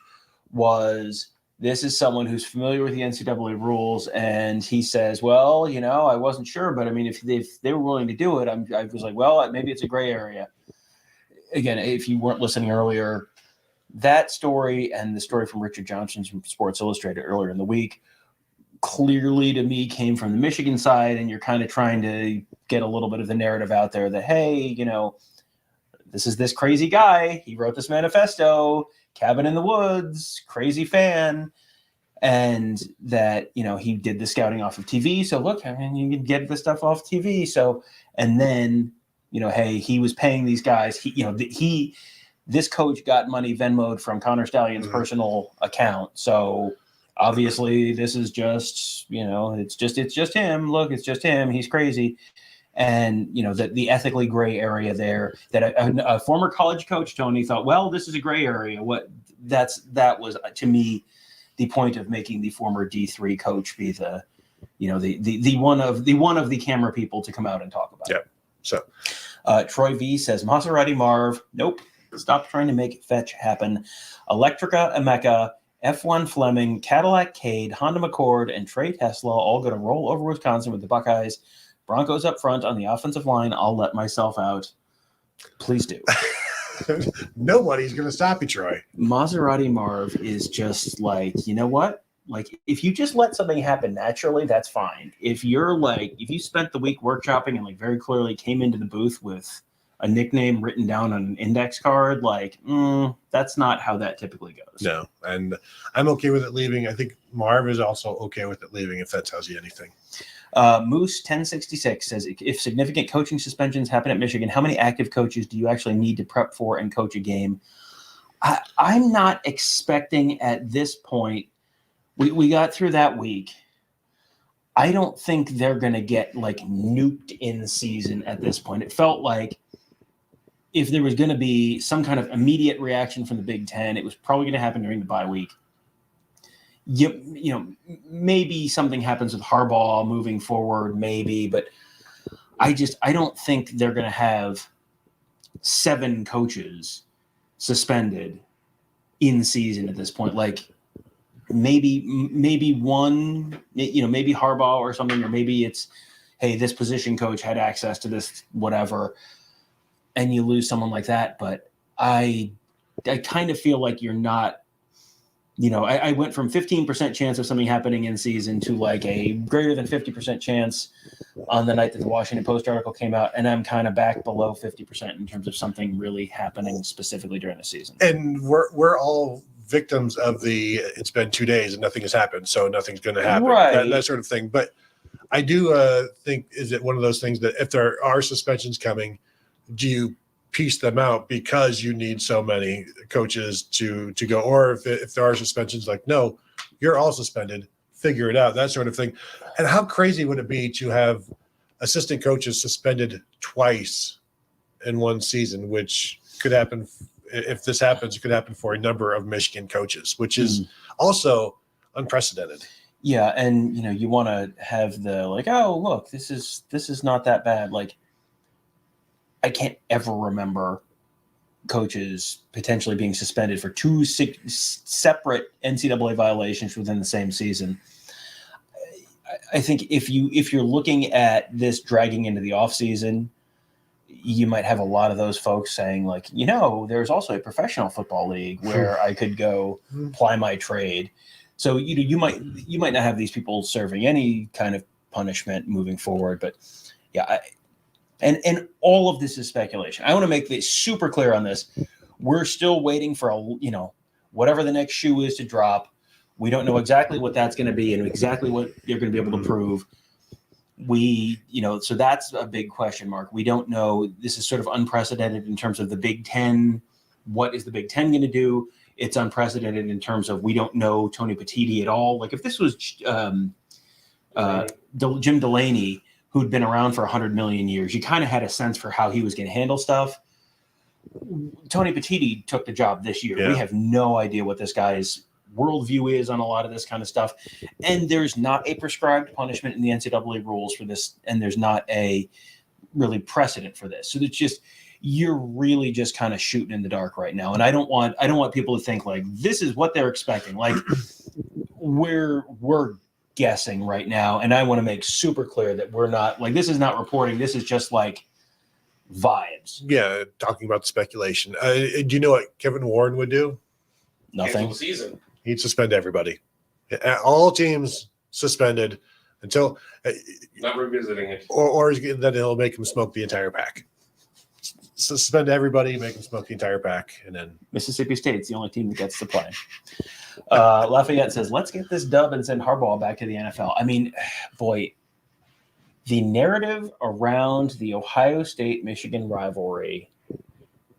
Speaker 2: This is someone who's familiar with the NCAA rules, and he says, well, I wasn't sure, but I mean, if they were willing to do it, I was like, well, maybe it's a gray area. Again, if you weren't listening earlier, that story and the story from Richard Johnson from Sports Illustrated earlier in the week clearly to me came from the Michigan side, and you're kind of trying to get a little bit of the narrative out there that, hey, this is this crazy guy. He wrote this manifesto, cabin in the woods, crazy fan, and that, he did the scouting off of TV. So look, I mean, you can get this stuff off TV. So, and then, hey, he was paying these guys. This coach got money Venmo'd from Connor Stallion's personal account. So obviously this is just, it's just him. Look, it's just him. He's crazy. And, the ethically gray area there that a former college coach, Tony, thought, well, this is a gray area. That was to me, the point of making the former D3 coach be the one of the camera people to come out and talk about it.
Speaker 1: So
Speaker 2: Troy V says Maserati Marv. Nope. Stop trying to make fetch happen. Electrica Emeka, F1 Fleming, Cadillac Cade, Honda McCord, and Trey Tesla all going to roll over Wisconsin with the Buckeyes. Broncos up front on the offensive line. I'll let myself out. Please do.
Speaker 1: Nobody's going to stop you, Troy.
Speaker 2: Maserati Marv is just like, you know what? Like, if you just let something happen naturally, that's fine. If you spent the week workshopping and very clearly came into the booth with a nickname written down on an index card, that's not how that typically goes.
Speaker 1: No, and I'm okay with it leaving. I think Marv is also okay with it leaving, if that tells you anything.
Speaker 2: Moose 1066 says, if significant coaching suspensions happen at Michigan, how many active coaches do you actually need to prep for and coach a game? I'm not expecting at this point. We got through that week. I don't think they're going to get nuked in season at this point. It felt like if there was going to be some kind of immediate reaction from the Big Ten, it was probably going to happen during the bye week. Maybe something happens with Harbaugh moving forward, maybe, but I don't think they're going to have 7 coaches suspended in season at this point. Maybe one, maybe Harbaugh or something, or maybe it's, hey, this position coach had access to this, whatever, and you lose someone like that. But I kind of feel like you're not, I went from 15% chance of something happening in season to a greater than 50% chance on the night that the Washington Post article came out. And I'm kind of back below 50% in terms of something really happening specifically during the season.
Speaker 1: And we're all victims of it's been 2 days and nothing has happened, so nothing's going to happen,
Speaker 2: right?
Speaker 1: That sort of thing. But I do think, is it one of those things that if there are suspensions coming, do you piece them out because you need so many coaches to go, or if there are suspensions, no, you're all suspended figure it out, that sort of thing. And how crazy would it be to have assistant coaches suspended twice in one season, which could happen if this happens. It could happen for a number of Michigan coaches, which is also unprecedented.
Speaker 2: Yeah, and you want to have the like, oh look, this is not that bad. Like, I can't ever remember coaches potentially being suspended for two separate NCAA violations within the same season. I think if you're looking at this dragging into the offseason, you might have a lot of those folks saying like, there's also a professional football league where I could go ply my trade. So you might not have these people serving any kind of punishment moving forward, but yeah, and all of this is speculation. I want to make this super clear on this. We're still waiting for whatever the next shoe is to drop. We don't know exactly what that's going to be and exactly what you're going to be able to prove. So that's a big question mark. We don't know. This is sort of unprecedented in terms of the Big Ten. What is the Big Ten going to do? It's unprecedented in terms of we don't know Tony Petitti at all. Like if this was Jim Delaney, who'd been around for 100 million years, you kind of had a sense for how he was going to handle stuff. Tony Petitti took the job this year. Yeah. We have no idea what this guy's worldview is on a lot of this kind of stuff. And there's not a prescribed punishment in the NCAA rules for this. And there's not a really precedent for this. So it's just, you're really just kind of shooting in the dark right now. And I don't want people to think like this is what they're expecting. Like we're guessing right now. And I want to make super clear that we're not like, this is not reporting. This is just like vibes.
Speaker 1: Yeah. Talking about speculation. Do you know what Kevin Warren would do?
Speaker 2: Nothing.
Speaker 3: Season.
Speaker 1: He'd suspend everybody. All teams suspended until
Speaker 3: not revisiting it.
Speaker 1: Or then he'll make him smoke the entire pack. Suspend everybody, make them smoke the entire pack, and then
Speaker 2: Mississippi State's the only team that gets to play. Lafayette says, let's get this dub and send Harbaugh back to the NFL. I mean, boy, the narrative around the Ohio State-Michigan rivalry,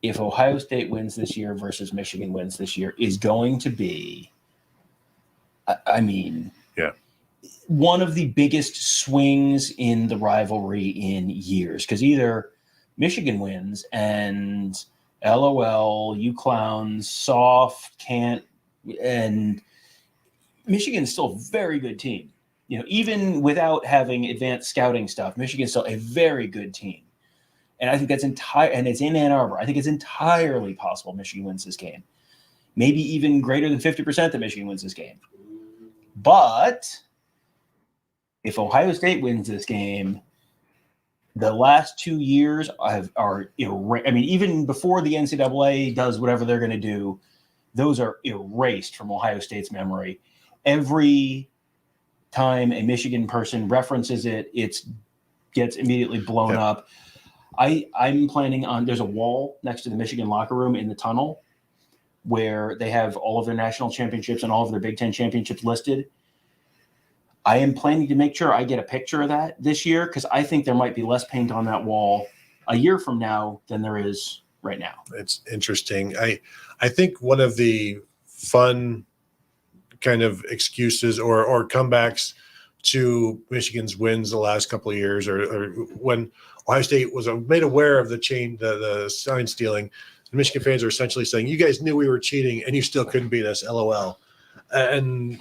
Speaker 2: if Ohio State wins this year versus Michigan wins this year, is going to be, one of the biggest swings in the rivalry in years. Because either Michigan wins and LOL, you clowns, soft, can't, and Michigan's still a very good team. Even without having advanced scouting stuff, Michigan's still a very good team. And I think that's and it's in Ann Arbor. I think it's entirely possible Michigan wins this game. Maybe even greater than 50% that Michigan wins this game. But if Ohio State wins this game, the last 2 years even before the NCAA does whatever they're going to do, those are erased from Ohio State's memory. Every time a Michigan person references it, it gets immediately blown up. I'm planning on, there's a wall next to the Michigan locker room in the tunnel where they have all of their national championships and all of their Big Ten championships listed. I am planning to make sure I get a picture of that this year because I think there might be less paint on that wall a year from now than there is right now.
Speaker 1: It's interesting. I think one of the fun kind of excuses or comebacks to Michigan's wins the last couple of years or when Ohio State was made aware of the sign stealing, the Michigan fans are essentially saying, you guys knew we were cheating and you still couldn't beat us, LOL. And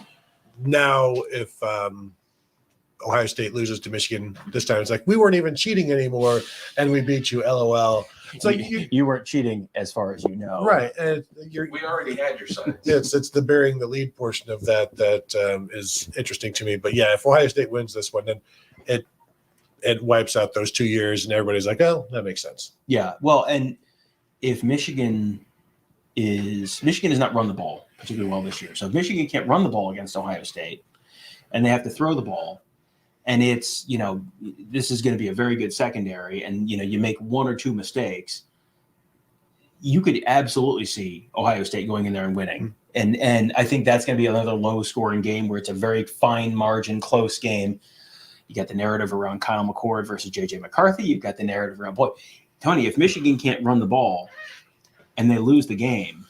Speaker 1: now if Ohio State loses to Michigan this time, it's like, we weren't even cheating anymore and we beat you, LOL. It's like
Speaker 2: you weren't cheating as far as you know.
Speaker 1: Right.
Speaker 3: We already had your signs.
Speaker 1: It's the bearing the lead portion of that is interesting to me. But yeah, if Ohio State wins this one, then it wipes out those 2 years and everybody's like, oh, that makes sense.
Speaker 2: Yeah. Well, and if Michigan has not run the ball particularly well this year. So if Michigan can't run the ball against Ohio State and they have to throw the ball, and it's, this is going to be a very good secondary, and, you make one or two mistakes, you could absolutely see Ohio State going in there and winning. And I think that's going to be another low-scoring game where it's a very fine margin, close game. You got the narrative around Kyle McCord versus J.J. McCarthy. You've got the narrative around, boy, Tony, if Michigan can't run the ball and they lose the game,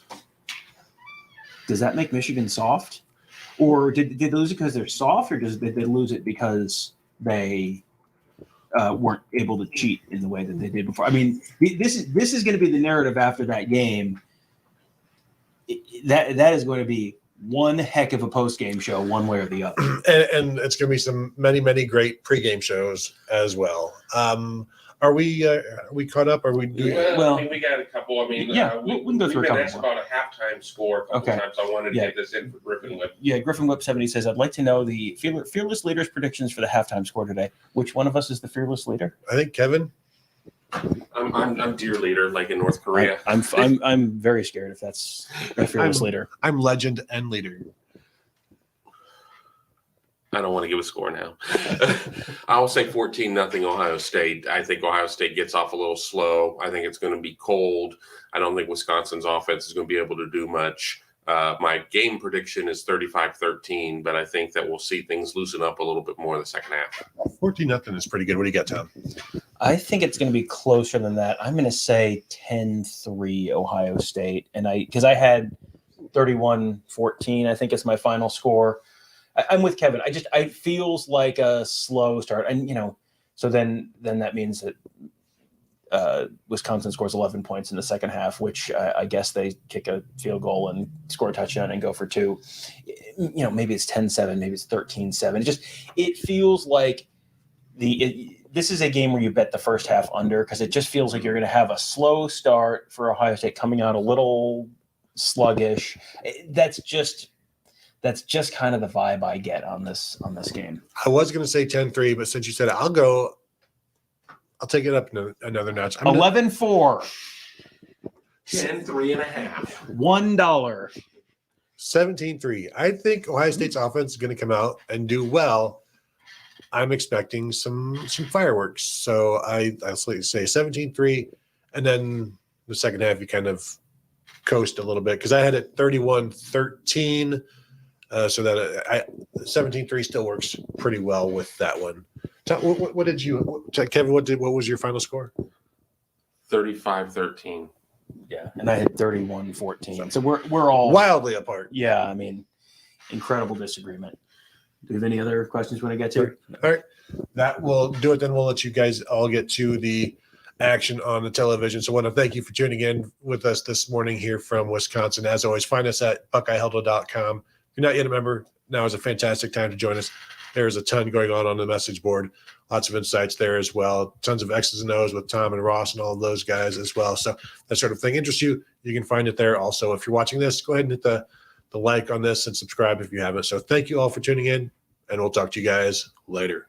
Speaker 2: does that make Michigan soft? Or did they lose it because they're soft, or did they lose it because they weren't able to cheat in the way that they did before? I mean, this is going to be the narrative after that game. That is going to be one heck of a post-game show, one way or the other.
Speaker 1: And it's going to be some many great pregame shows as well. Are we caught up? Are we doing?
Speaker 2: Well,
Speaker 3: I mean, we got a couple. I mean,
Speaker 2: yeah, we can go through a
Speaker 3: we've been
Speaker 2: couple
Speaker 3: asked
Speaker 2: more.
Speaker 3: about a halftime score a couple times. I wanted to get this in for Griffin Whip.
Speaker 2: Yeah, Griffin Whip 70 says, I'd like to know the fearless leader's predictions for the halftime score today. Which one of us is the fearless leader?
Speaker 1: I think Kevin.
Speaker 3: I'm dear leader, like in North Korea.
Speaker 2: I'm very scared if that's the fearless leader.
Speaker 1: I'm legend and leader.
Speaker 3: I don't want to give a score now. I will say 14-0 Ohio State. I think Ohio State gets off a little slow. I think it's going to be cold. I don't think Wisconsin's offense is going to be able to do much. My game prediction is 35-13, but I think that we'll see things loosen up a little bit more in the second half.
Speaker 1: 14-0 is pretty good. What do you got, Tom?
Speaker 2: I think it's going to be closer than that. I'm going to say 10-3 Ohio State. And because I had 31-14, I think it's my final score. I'm with Kevin. It feels like a slow start. And, so then that means that Wisconsin scores 11 points in the second half, which I guess they kick a field goal and score a touchdown and go for 2. Maybe it's 10-7, maybe it's 13-7. It feels like this is a game where you bet the first half under, because it just feels like you're going to have a slow start for Ohio State, coming out a little sluggish. That's just kind of the vibe I get on this game.
Speaker 1: I was going to say 10-3, but since you said it, I'll take it up another notch.
Speaker 2: 11-4.
Speaker 3: 10-3.5.
Speaker 2: $1.
Speaker 1: 17-3. I think Ohio State's offense is going to come out and do well. I'm expecting some fireworks. So I'll say 17-3, and then the second half you kind of coast a little bit, because I had it 31-13. So that 17-3 still works pretty well with that one. What did you, Kevin? What was your final score?
Speaker 3: 35-13.
Speaker 2: Yeah, and I had 31-14. So we're all
Speaker 1: wildly apart.
Speaker 2: Yeah, I mean, incredible disagreement. Do you have any other questions when I get to it?
Speaker 1: All right, that will do it. Then we'll let you guys all get to the action on the television. So I want to thank you for tuning in with us this morning here from Wisconsin. As always, find us at BuckeyeHuddle.com. If you're not yet a member, now is a fantastic time to join us. There's a ton going on the message board. Lots of insights there as well. Tons of X's and O's with Tom and Ross and all of those guys as well. So that sort of thing interests you, you can find it there. Also, if you're watching this, go ahead and hit the like on this and subscribe if you haven't. So thank you all for tuning in, and we'll talk to you guys later.